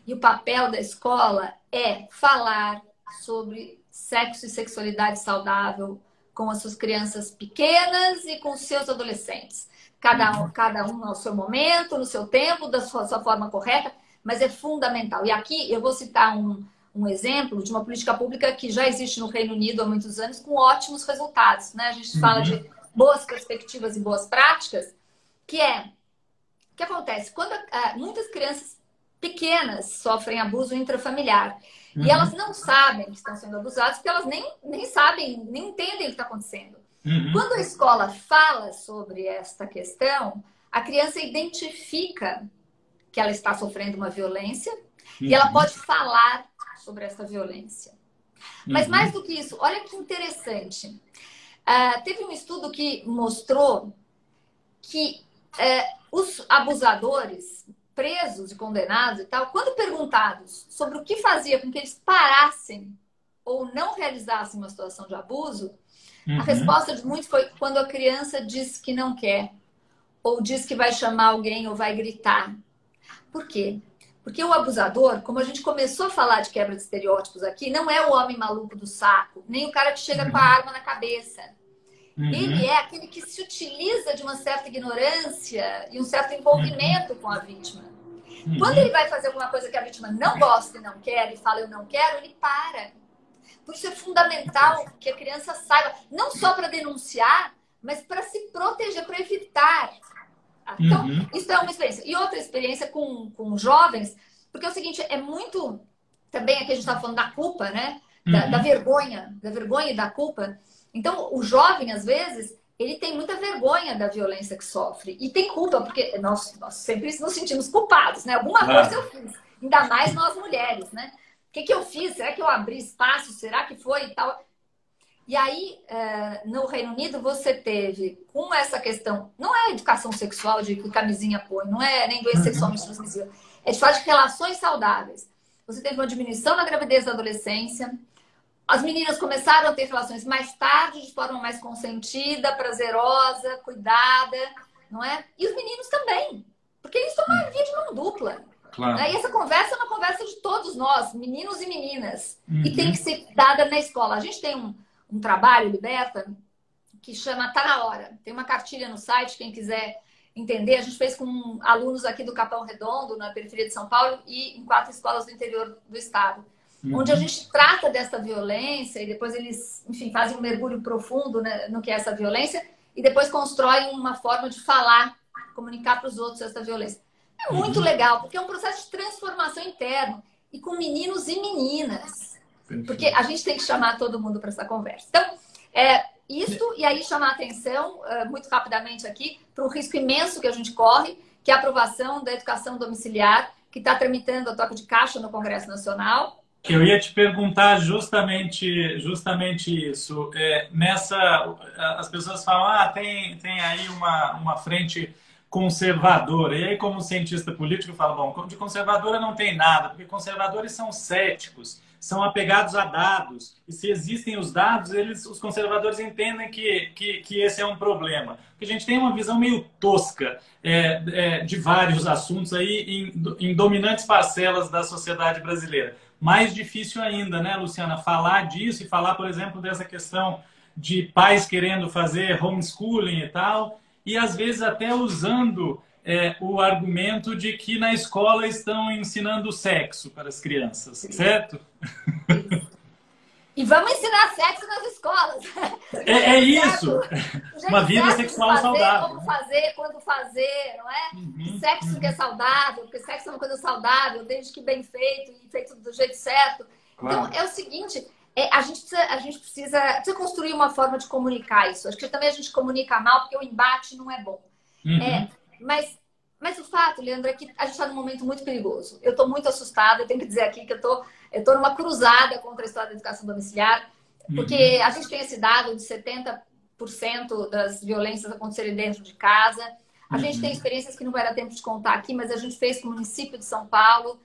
E o papel da escola é falar sobre sexo e sexualidade saudável com as suas crianças pequenas e com os seus adolescentes. Cada um ao seu momento, no seu tempo, da sua forma correta, mas é fundamental. E aqui eu vou citar um exemplo de uma política pública que já existe no Reino Unido há muitos anos, com ótimos resultados, né? A gente fala de boas perspectivas e boas práticas, o que acontece? Quando muitas crianças pequenas sofrem abuso intrafamiliar. E elas não sabem que estão sendo abusadas, porque elas nem sabem, nem entendem o que está acontecendo. Quando a escola fala sobre esta questão, a criança identifica que ela está sofrendo uma violência e ela pode falar sobre essa violência. Mas mais do que isso, olha que interessante. Teve um estudo que mostrou que os abusadores presos e condenados e tal, quando perguntados sobre o que fazia com que eles parassem ou não realizassem uma situação de abuso, a resposta de muitos foi quando a criança diz que não quer, ou diz que vai chamar alguém ou vai gritar. Por quê? Porque o abusador, como a gente começou a falar de quebra de estereótipos aqui, não é o homem maluco do saco, nem o cara que chega com a arma na cabeça. Ele é aquele que se utiliza de uma certa ignorância e um certo envolvimento com a vítima. Quando ele vai fazer alguma coisa que a vítima não gosta e não quer, e fala eu não quero, ele para. Por isso é fundamental que a criança saiba, não só para denunciar, mas para se proteger, para evitar. Então, isso é uma experiência. E outra experiência com jovens, porque é o seguinte, é muito... Também aqui a gente está falando da culpa, né? Da vergonha e da culpa. Então, o jovem, às vezes, ele tem muita vergonha da violência que sofre. E tem culpa, porque nós sempre nos sentimos culpados, né? Alguma coisa eu fiz. Ainda mais nós mulheres, né? O que eu fiz? Será que eu abri espaço? Será que foi e tal? E aí, no Reino Unido, você teve, com essa questão, não é educação sexual de que camisinha põe, não é nem doença sexualmente transmissível, é de falar de relações saudáveis. Você teve uma diminuição na gravidez da adolescência, As meninas começaram a ter relações mais tarde, de forma mais consentida, prazerosa, cuidada, não é? E os meninos também, porque eles estão numa via de mão dupla. Claro. Né? E essa conversa é uma conversa de todos nós, meninos e meninas, e tem Uhum. que ser dada na escola. A gente tem um trabalho, Liberta, que chama Tá na Hora. Tem uma cartilha no site, quem quiser entender. A gente fez com alunos aqui do Capão Redondo, na periferia de São Paulo, e em 4 escolas do interior do estado. Onde a gente trata dessa violência e depois eles, enfim, fazem um mergulho profundo, né, no que é essa violência e depois constroem uma forma de falar, comunicar para os outros essa violência. É muito legal, porque é um processo de transformação interno e com meninos e meninas. Porque a gente tem que chamar todo mundo para essa conversa. Então, isto, e aí chamar a atenção, muito rapidamente aqui, para um risco imenso que a gente corre, que é a aprovação da educação domiciliar, que está tramitando a toque de caixa no Congresso Nacional. Eu ia te perguntar justamente isso. As pessoas falam, tem aí uma frente conservadora. E aí, como cientista político, eu falo, bom, de conservadora não tem nada, porque conservadores são céticos, são apegados a dados. E se existem os dados, os conservadores entendem que esse é um problema. Porque a gente tem uma visão meio tosca de vários assuntos aí em dominantes parcelas da sociedade brasileira. Mais difícil ainda, né, Luciana, falar disso e falar, por exemplo, dessa questão de pais querendo fazer homeschooling e tal, e às vezes até usando o argumento de que na escola estão ensinando sexo para as crianças, certo? E vamos ensinar sexo nas escolas. É isso! Uma vida sexual saudável. Como fazer, quando fazer, não é? Sexo que é saudável, porque sexo é uma coisa saudável, desde que bem feito e feito do jeito certo. Claro. Então, é o seguinte, a gente precisa construir uma forma de comunicar isso. Acho que também a gente comunica mal, porque o embate não é bom. Mas o fato, Leandro, é que a gente está num momento muito perigoso. Eu estou muito assustada, eu tenho que dizer aqui que eu estou numa cruzada contra a história da educação domiciliar, porque a gente tem esse dado de 70% das violências acontecerem dentro de casa. A gente tem experiências que não vai dar tempo de contar aqui, mas a gente fez com o município de São Paulo,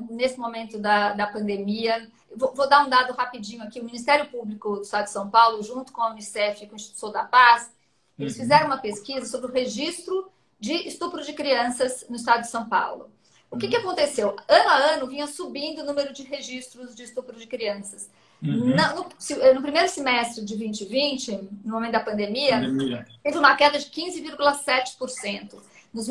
nesse momento da pandemia. Vou dar um dado rapidinho aqui. O Ministério Público do Estado de São Paulo, junto com a Unicef e com o Instituto da Paz, eles fizeram uma pesquisa sobre o registro de estupro de crianças no estado de São Paulo. O que aconteceu? Ano a ano vinha subindo o número de registros de estupro de crianças. No primeiro semestre de 2020, no momento da pandemia, teve uma queda de 15,7%. No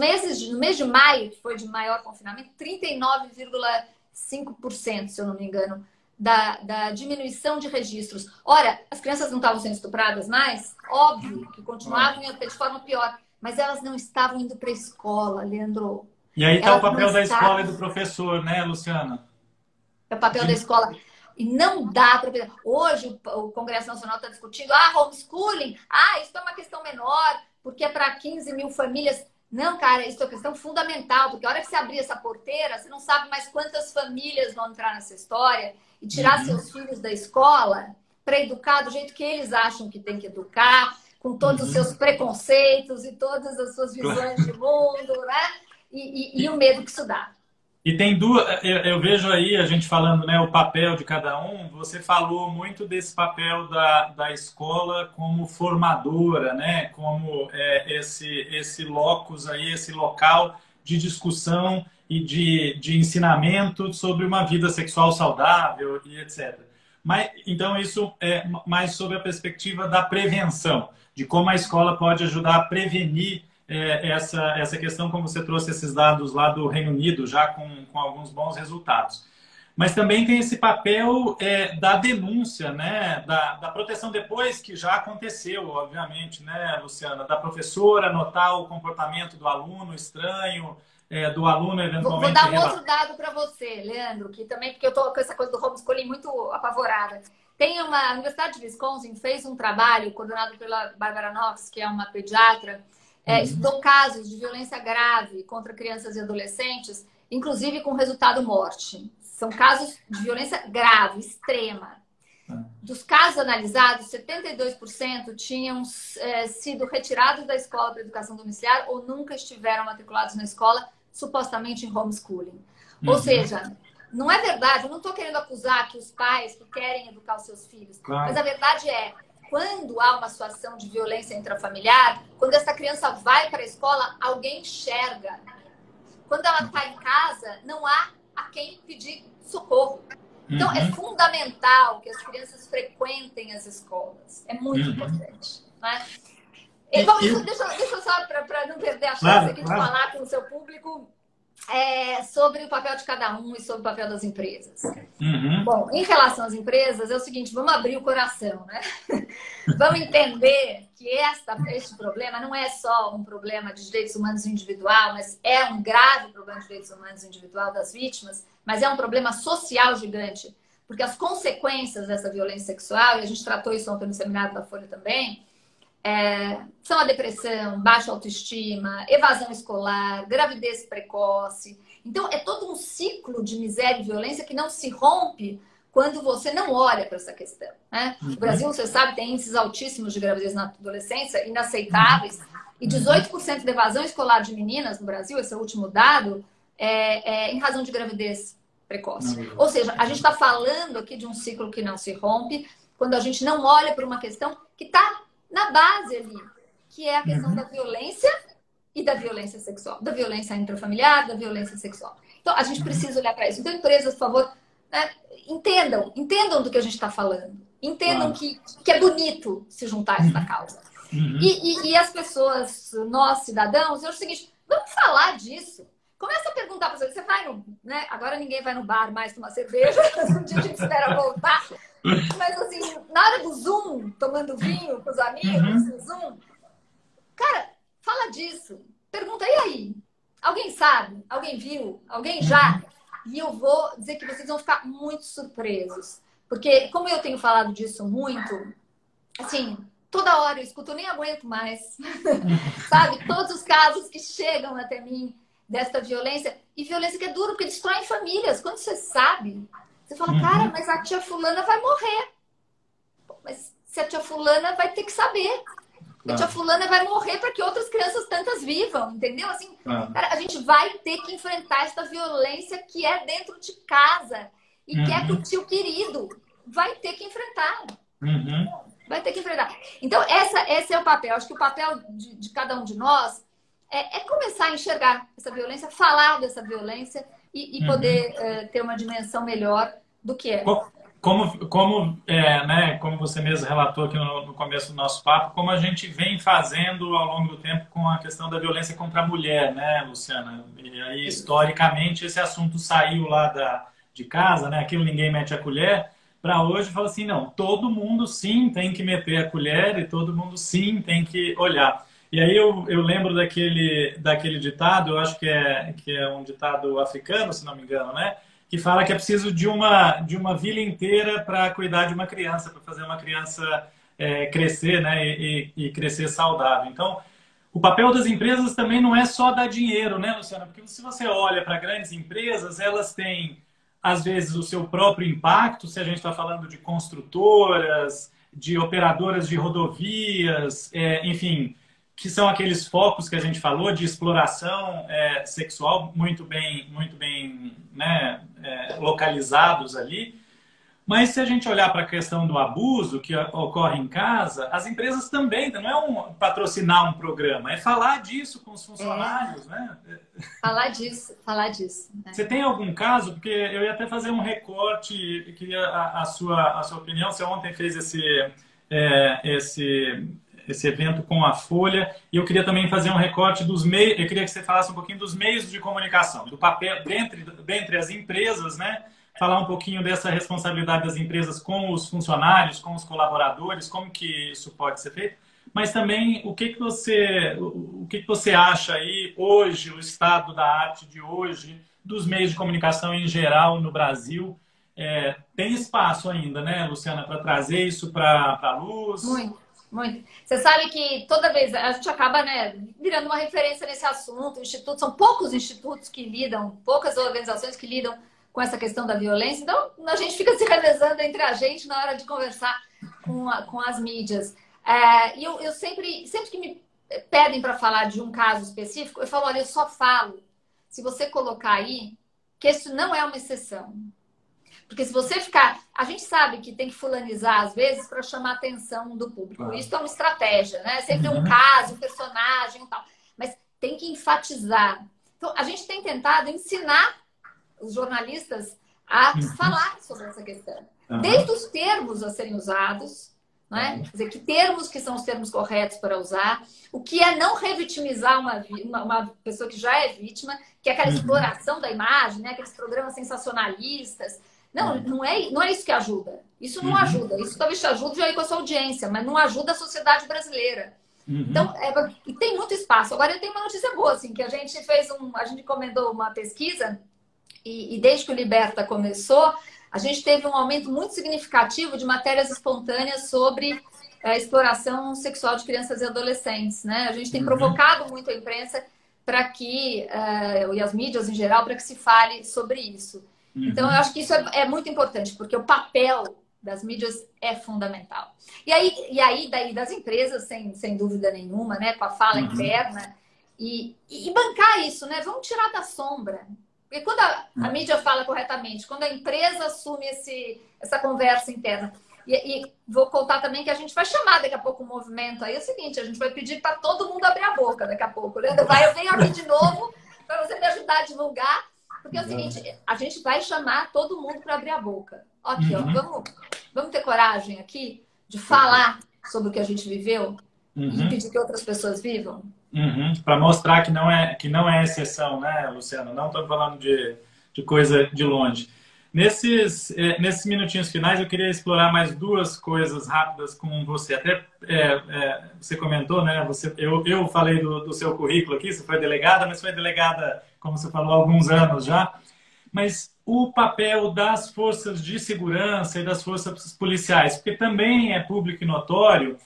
mês de maio, que foi de maior confinamento, 39,5%, se eu não me engano, da diminuição de registros. Ora, as crianças não estavam sendo estupradas mais? Óbvio que continuavam de forma pior. Mas elas não estavam indo para a escola, Leandro. E aí está o papel da escola e do professor, né, Luciana? É o papel da escola. E não dá para... Hoje o Congresso Nacional está discutindo, homeschooling, isso é uma questão menor, porque é para 15 mil famílias. Não, cara, isso é uma questão fundamental, porque a hora que você abrir essa porteira, você não sabe mais quantas famílias vão entrar nessa história e tirar seus filhos da escola para educar do jeito que eles acham que tem que educar, com todos os seus preconceitos e todas as suas visões de mundo, né? E o medo que isso dá. E tem duas, eu vejo aí a gente falando, né, o papel de cada um. Você falou muito desse papel da escola como formadora, né, como esse locus aí, esse local de discussão e de ensinamento sobre uma vida sexual saudável e etc. Mas então isso é mais sobre a perspectiva da prevenção, de como a escola pode ajudar a prevenir essa questão, como você trouxe esses dados lá do Reino Unido, já com alguns bons resultados. Mas também tem esse papel da denúncia, né? Da proteção depois que já aconteceu, obviamente, né, Luciana? Da professora notar o comportamento do aluno estranho, do aluno eventualmente... Vou dar um outro dado para você, Leandro, que também, porque eu estou com essa coisa do homeschooling muito apavorada. A Universidade de Wisconsin fez um trabalho coordenado pela Barbara Knox, que é uma pediatra, estudou casos de violência grave contra crianças e adolescentes, inclusive com resultado morte. São casos de violência grave, extrema. Dos casos analisados, 72% tinham sido retirados da escola para educação domiciliar ou nunca estiveram matriculados na escola, supostamente em homeschooling. Ou seja, Não é verdade, eu não estou querendo acusar que os pais que querem educar os seus filhos, Claro. mas a verdade é, quando há uma situação de violência intrafamiliar, quando essa criança vai para a escola, alguém enxerga. Quando ela está em casa, não há a quem pedir socorro. Então, é fundamental que as crianças frequentem as escolas. É muito importante. Né? Bom, deixa eu só, para não perder a chance aqui de falar com o seu público, sobre o papel de cada um e sobre o papel das empresas. Bom, em relação às empresas, é o seguinte, vamos abrir o coração, né? Vamos entender que este problema não é só um problema de direitos humanos individual, mas é um grave problema de direitos humanos individual das vítimas, mas é um problema social gigante, porque as consequências dessa violência sexual, e a gente tratou isso ontem no seminário da Folha também, são a depressão, baixa autoestima, evasão escolar, gravidez precoce. Então, é todo um ciclo de miséria e violência que não se rompe quando você não olha para essa questão. Né? O Brasil, você sabe, tem índices altíssimos de gravidez na adolescência, inaceitáveis, e 18% de evasão escolar de meninas no Brasil, esse é o último dado, em razão de gravidez precoce. Ou seja, a gente está falando aqui de um ciclo que não se rompe quando a gente não olha para uma questão que está na base ali, que é a questão da violência e da violência sexual, da violência intrafamiliar, da violência sexual. Então, a gente precisa olhar para isso. Então, empresas, por favor, né, entendam do que a gente está falando. Entendam que é bonito se juntar a esta causa. E as pessoas, nós, cidadãos, é o seguinte, vamos falar disso. Começa a perguntar para você vai no... Né? Agora ninguém vai no bar mais tomar cerveja, um dia a gente espera voltar. Mas assim, na hora do Zoom, tomando vinho com os amigos, no Zoom, cara, fala disso. Pergunta, e aí? Alguém sabe? Alguém viu? Alguém já? E eu vou dizer que vocês vão ficar muito surpresos. Porque, como eu tenho falado disso muito, assim, toda hora eu escuto, eu nem aguento mais. Sabe? Todos os casos que chegam até mim desta violência. E violência que é dura, porque destrói famílias. Quando você sabe... Você fala, cara, mas a tia fulana vai morrer. Mas se a tia fulana vai ter que saber. A tia fulana vai morrer para que outras crianças tantas vivam, entendeu? Assim, cara, a gente vai ter que enfrentar essa violência que é dentro de casa e que é pro tio querido. Vai ter que enfrentar. Vai ter que enfrentar. Então, esse é o papel. Acho que o papel de cada um de nós é começar a enxergar essa violência, falar dessa violência e poder ter uma dimensão melhor do que é. Como você mesmo relatou aqui no começo do nosso papo, como a gente vem fazendo ao longo do tempo com a questão da violência contra a mulher, né, Luciana? E aí, historicamente, esse assunto saiu lá de casa, né? Aquilo ninguém mete a colher, para hoje fala assim, não, todo mundo sim tem que meter a colher e todo mundo sim tem que olhar. E aí eu lembro daquele ditado, eu acho que é um ditado africano, se não me engano, né? Que fala que é preciso de uma vila inteira para cuidar de uma criança, para fazer uma criança crescer, né? E crescer saudável. Então, o papel das empresas também não é só dar dinheiro, né, Luciana? Porque se você olha para grandes empresas, elas têm, às vezes, o seu próprio impacto, se a gente está falando de construtoras, de operadoras de rodovias, enfim... que são aqueles focos que a gente falou de exploração sexual muito bem né, localizados ali. Mas se a gente olhar para a questão do abuso que ocorre em casa, as empresas também, não é patrocinar um programa, é falar disso com os funcionários, né? Falar disso. Né? Você tem algum caso? Porque eu ia até fazer um recorte, queria a sua opinião. Você ontem fez esse evento com a Folha, e eu queria também fazer um recorte dos meios, eu queria que você falasse um pouquinho dos meios de comunicação, do papel dentre as empresas, né? Falar um pouquinho dessa responsabilidade das empresas com os funcionários, com os colaboradores, como que isso pode ser feito, mas também o que você acha aí hoje, o estado da arte de hoje, dos meios de comunicação em geral no Brasil. Tem espaço ainda, né, Luciana, para trazer isso para a luz? Muito. Você sabe que toda vez a gente acaba, né, virando uma referência nesse assunto. São poucos institutos que lidam, poucas organizações que lidam com essa questão da violência. Então, a gente fica se revezando entre a gente na hora de conversar com as mídias. E eu sempre que me pedem para falar de um caso específico, eu falo, olha, eu só falo se você colocar aí que isso não é uma exceção. Porque se você ficar... A gente sabe que tem que fulanizar, às vezes, para chamar a atenção do público. Claro. Isso é uma estratégia, né? Sempre um caso, um personagem e tal. Mas tem que enfatizar. Então, a gente tem tentado ensinar os jornalistas a falar sobre essa questão. Desde os termos a serem usados, né? Quer dizer, que termos que são os termos corretos para usar, o que é não revitimizar uma pessoa que já é vítima, que é aquela exploração da imagem, né? Aqueles programas sensacionalistas. Não é isso que ajuda. Isso não ajuda. Isso talvez te ajude aí com a sua audiência, mas não ajuda a sociedade brasileira. Então, e tem muito espaço. Agora, eu tenho uma notícia boa, assim, que a gente encomendou uma pesquisa e desde que o Liberta começou, a gente teve um aumento muito significativo de matérias espontâneas sobre a exploração sexual de crianças e adolescentes, né? A gente tem provocado muito a imprensa para que, e as mídias em geral, para que se fale sobre isso. Então, eu acho que isso é muito importante, porque o papel das mídias é fundamental. E aí daí das empresas, sem dúvida nenhuma, né? Com a fala interna, e bancar isso, né? Vamos tirar da sombra. Porque quando a mídia fala corretamente, quando a empresa assume essa conversa interna, e vou contar também que a gente vai chamar daqui a pouco um movimento aí, é o seguinte, a gente vai pedir para todo mundo abrir a boca daqui a pouco, né? Eu venho aqui de novo para você me ajudar a divulgar, porque é o seguinte, a gente vai chamar todo mundo para abrir a boca. Aqui, ó, vamos ter coragem aqui de falar sobre o que a gente viveu e pedir que outras pessoas vivam? Para mostrar que não é exceção, né, Luciana? Não estou falando de coisa de longe. Nesses minutinhos finais, eu queria explorar mais duas coisas rápidas com você. Até você comentou, né? Eu falei do seu currículo aqui, você foi delegada, mas foi delegada, como você falou, há alguns anos já. Mas o papel das forças de segurança e das forças policiais, porque também é público e notório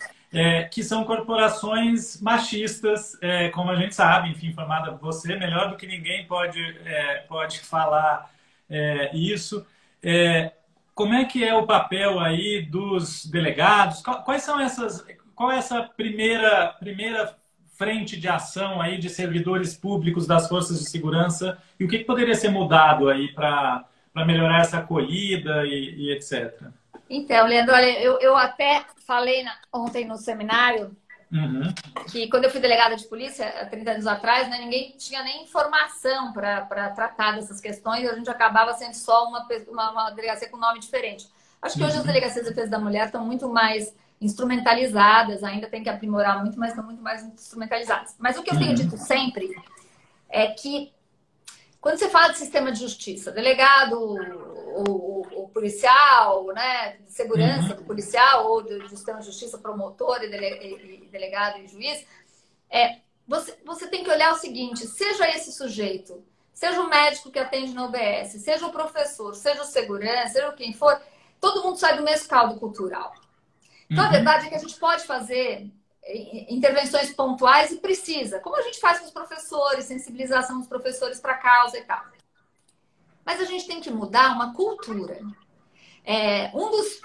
que são corporações machistas, como a gente sabe, enfim, formada por você, melhor do que ninguém pode falar isso. Como é que é o papel aí dos delegados? Qual é essa primeira frente de ação aí de servidores públicos das forças de segurança e o que poderia ser mudado aí para melhorar essa acolhida e etc.? Então, Leandro, olha, eu até falei ontem no seminário que quando eu fui delegada de polícia, há 30 anos atrás, né, ninguém tinha nem informação para tratar dessas questões, a gente acabava sendo só uma delegacia com nome diferente. Acho que hoje as delegacias de defesa da mulher estão muito mais instrumentalizadas, ainda tem que aprimorar muito, mas estão muito mais instrumentalizadas. Mas o que eu tenho dito sempre é que quando você fala de sistema de justiça, delegado, o policial, né, de segurança do policial, ou do sistema de justiça, promotor e delegado e juiz, você tem que olhar o seguinte, seja esse sujeito, seja o médico que atende no UBS, seja o professor, seja o segurança, seja quem for, todo mundo sai do mesmo caldo cultural. Então, a verdade é que a gente pode fazer intervenções pontuais e precisa, como a gente faz com os professores, sensibilização dos professores para a causa e tal. Mas a gente tem que mudar uma cultura. Um dos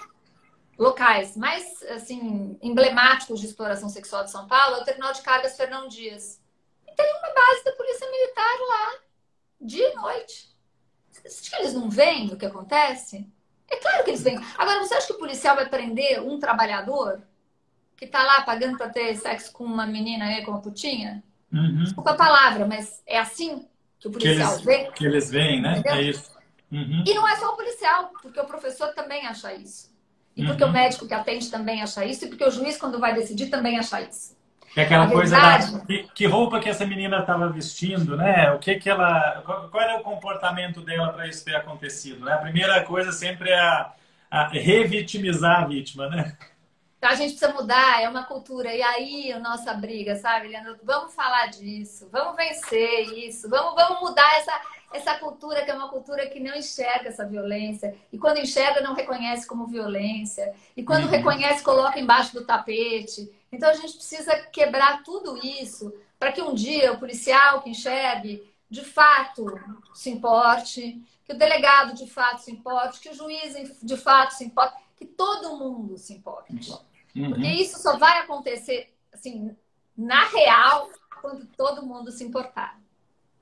locais mais assim, emblemáticos de exploração sexual de São Paulo é o Terminal de Cargas Fernão Dias. E tem uma base da Polícia Militar lá, dia e noite. Você acha que eles não veem o que acontece? É claro que eles veem. Agora, você acha que o policial vai prender um trabalhador que está lá pagando para ter sexo com uma menina aí, com uma putinha? Desculpa a palavra, mas é assim que o policial vê? Que eles veem, né? Entendeu? É isso. E não é só o policial, porque o professor também acha isso. E porque o médico que atende também acha isso. E porque o juiz, quando vai decidir, também acha isso. É aquela coisa que roupa que essa menina estava vestindo, né? Qual era o comportamento dela para isso ter acontecido, né? A primeira coisa sempre é a revitimizar a vítima, né? Então a gente precisa mudar, é uma cultura. E aí a nossa briga, sabe, Leandro? Vamos falar disso, vamos vencer isso, vamos mudar essa cultura, que é uma cultura que não enxerga essa violência. E quando enxerga, não reconhece como violência. E quando reconhece, coloca embaixo do tapete. Então a gente precisa quebrar tudo isso para que um dia o policial que enxergue, de fato, se importe, que o delegado, de fato, se importe, que o juiz, de fato, se importe, que todo mundo se importe. Porque isso só vai acontecer, assim, na real, quando todo mundo se importar.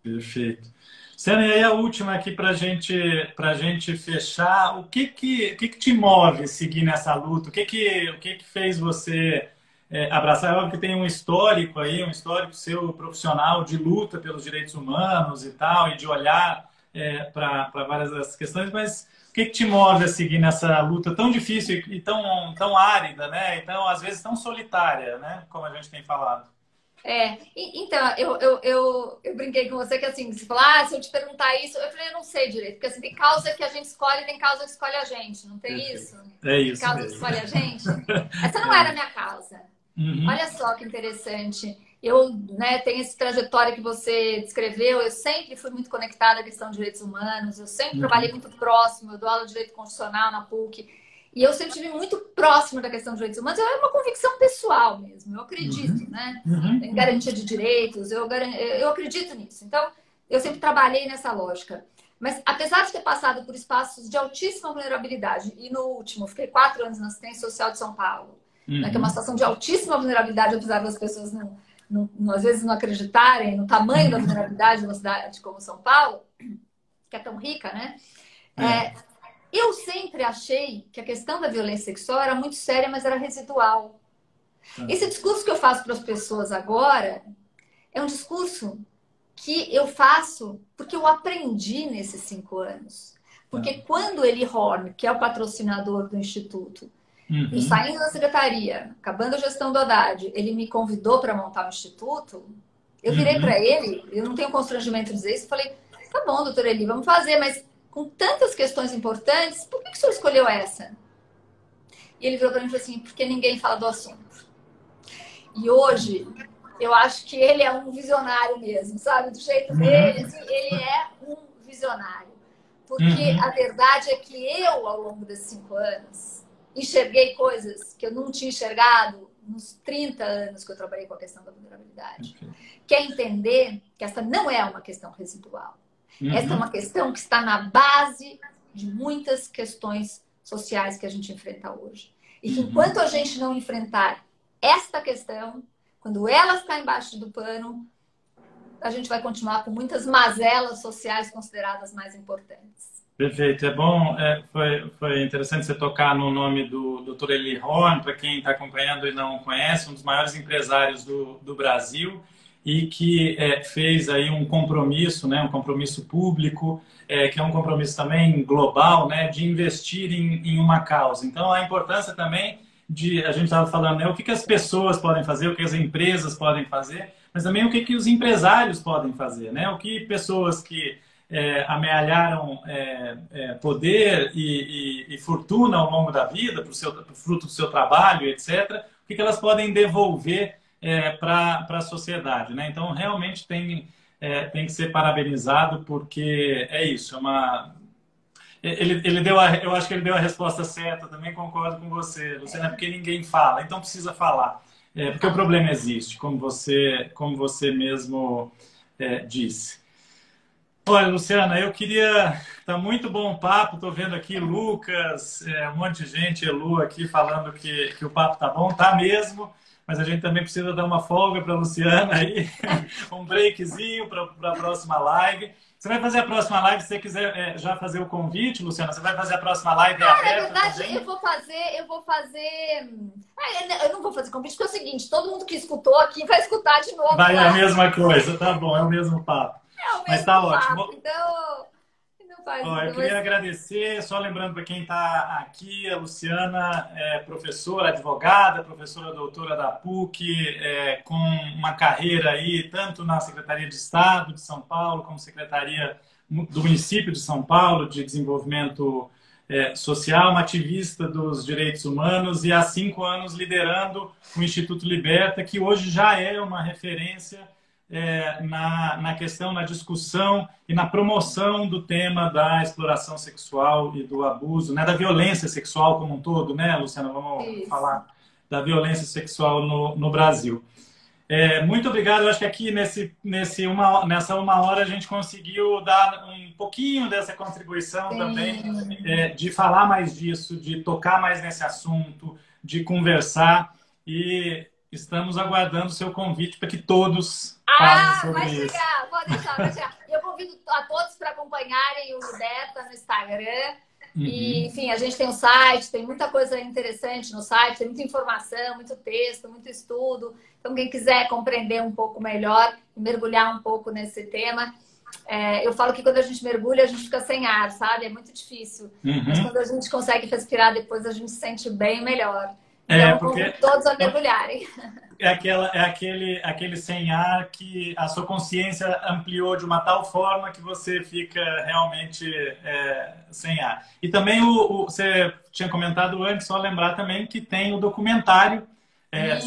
Perfeito. Luciana, e aí a última aqui para gente fechar. O que te move seguir nessa luta? O que que fez você abraçar? É óbvio que tem um histórico aí, um histórico seu profissional de luta pelos direitos humanos e tal, e de olhar para várias dessas questões, mas o que que te move a seguir nessa luta tão difícil e tão árida, né? Então, às vezes, tão solitária, né? Como a gente tem falado. Então, eu brinquei com você que assim, você falou, ah, se eu te perguntar isso, eu falei, eu não sei direito, porque assim, tem causa que a gente escolhe e tem causa que escolhe a gente, não tem Perfeito. isso? É Tem isso causa que mesmo. escolhe a gente? Essa não É era a isso. minha causa. Uhum, Olha só que interessante. Eu, né, tenho essa trajetória que você descreveu, eu sempre fui muito conectada à questão de direitos humanos, eu sempre trabalhei uhum, muito próximo, eu dou aula de direito constitucional na PUC, e eu sempre estive muito próximo da questão de direitos humanos, é uma convicção pessoal mesmo, eu acredito, uhum, né, uhum, em uhum. garantia de direitos, eu acredito nisso. Então, eu sempre trabalhei nessa lógica. Mas, apesar de ter passado por espaços de altíssima vulnerabilidade, e no último, fiquei 4 anos na assistência social de São Paulo, né, que é uma Uhum. situação de altíssima vulnerabilidade, apesar das pessoas às vezes não acreditarem no tamanho da Uhum. vulnerabilidade de uma cidade como São Paulo, que é tão rica, né? É. É, eu sempre achei que a questão da violência sexual era muito séria, mas era residual. Tá. Esse discurso que eu faço para as pessoas agora é um discurso que eu faço porque eu aprendi nesses 5 anos. Tá. Porque quando Eli Horn, que é o patrocinador do Instituto, eu Uhum. saindo da secretaria, acabando a gestão do Haddad, ele me convidou para montar o instituto. Eu virei para Uhum. ele, eu não tenho constrangimento de dizer isso, falei: tá bom, doutor Eli, vamos fazer, mas com tantas questões importantes, por que o senhor escolheu essa? E ele virou para mim e falou assim: porque ninguém fala do assunto. E hoje, eu acho que ele é um visionário mesmo, sabe? Do jeito dele, Uhum. assim, ele é um visionário. Porque a Uhum. verdade é que eu, ao longo desses 5 anos, enxerguei coisas que eu não tinha enxergado nos 30 anos que eu trabalhei com a questão da vulnerabilidade. Perfeito. Quer entender que essa não é uma questão residual. Essa é Uhum. uma questão que está na base de muitas questões sociais que a gente enfrenta hoje. E que Uhum. enquanto a gente não enfrentar esta questão, quando ela ficar embaixo do pano, a gente vai continuar com muitas mazelas sociais consideradas mais importantes. Perfeito. É bom, foi interessante você tocar no nome do Dr. Eli Horn, para quem está acompanhando e não conhece, um dos maiores empresários do Brasil e que fez aí um compromisso, né, um compromisso público, que é um compromisso também global, né, de investir em uma causa. Então, a importância também a gente estava falando, né, o que que as pessoas podem fazer, o que as empresas podem fazer, mas também o que que os empresários podem fazer, né, o que pessoas que amealharam poder e fortuna ao longo da vida, pro fruto do seu trabalho, etc., o que, que elas podem devolver para a sociedade. Né? Então, realmente tem que ser parabenizado, porque é isso, ele eu acho que ele deu a resposta certa, também concordo com você, Luciana, porque ninguém fala, então precisa falar. Porque o problema existe, como você mesmo disse. Olha, Luciana, eu queria. Tá muito bom o papo. Estou vendo aqui Lucas, um monte de gente, Elu aqui falando que o papo tá bom, tá mesmo. Mas a gente também precisa dar uma folga para a Luciana aí, um breakzinho para a próxima live. Você vai fazer a próxima live, se você quiser já fazer o convite, Luciana, você vai fazer a próxima live Na aberta verdade, também? eu vou fazer. Eu não vou fazer convite, porque é o seguinte: todo mundo que escutou aqui vai escutar de novo Vai a lá. mesma coisa, tá bom, é o mesmo papo. É o Mas tá mesmo papo. ótimo. Então, não faz. Ó, eu queria agradecer, só lembrando para quem está aqui, a Luciana é professora, advogada, professora doutora da PUC, com uma carreira aí, tanto na Secretaria de Estado de São Paulo, como Secretaria do Município de São Paulo de Desenvolvimento Social, uma ativista dos direitos humanos e há 5 anos liderando o Instituto Liberta, que hoje já é uma referência na questão, na discussão e na promoção do tema da exploração sexual e do abuso, né, da violência sexual como um todo, né, Luciana? Vamos Isso. falar da violência sexual no Brasil. Muito obrigado. Eu acho que aqui nessa 1 hora a gente conseguiu dar um pouquinho dessa contribuição também, Sim. de falar mais disso, de tocar mais nesse assunto, de conversar. E estamos aguardando o seu convite para que todos falem sobre vai isso. chegar, pode deixar, vai chegar. Eu convido a todos para acompanharem o Liberta no Instagram. E, enfim, a gente tem um site, tem muita coisa interessante no site, tem muita informação, muito texto, muito estudo. Então, quem quiser compreender um pouco melhor, mergulhar um pouco nesse tema, eu falo que quando a gente mergulha, a gente fica sem ar, sabe? É muito difícil. Mas quando a gente consegue respirar depois, a gente se sente bem melhor. Então, convido todos a mergulharem. É aquele sem ar que a sua consciência ampliou de uma tal forma que você fica realmente sem ar. E também você tinha comentado antes, só lembrar também que tem o documentário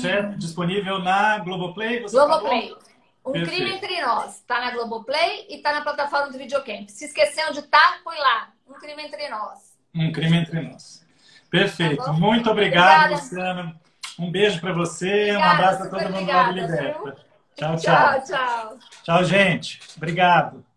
certo? Disponível na Globoplay. Globoplay. Um Crime Entre Nós. Está na Globoplay e está na plataforma do Videocamp. Se esquecer onde está, põe lá. Um Crime Entre Nós. Um Crime Entre Nós. Perfeito. Tá, muito obrigado, Luciana. Um beijo para você. Obrigada, um abraço a todo mundo lá do Liberta. Tchau, tchau. Tchau, tchau. Tchau, gente. Obrigado.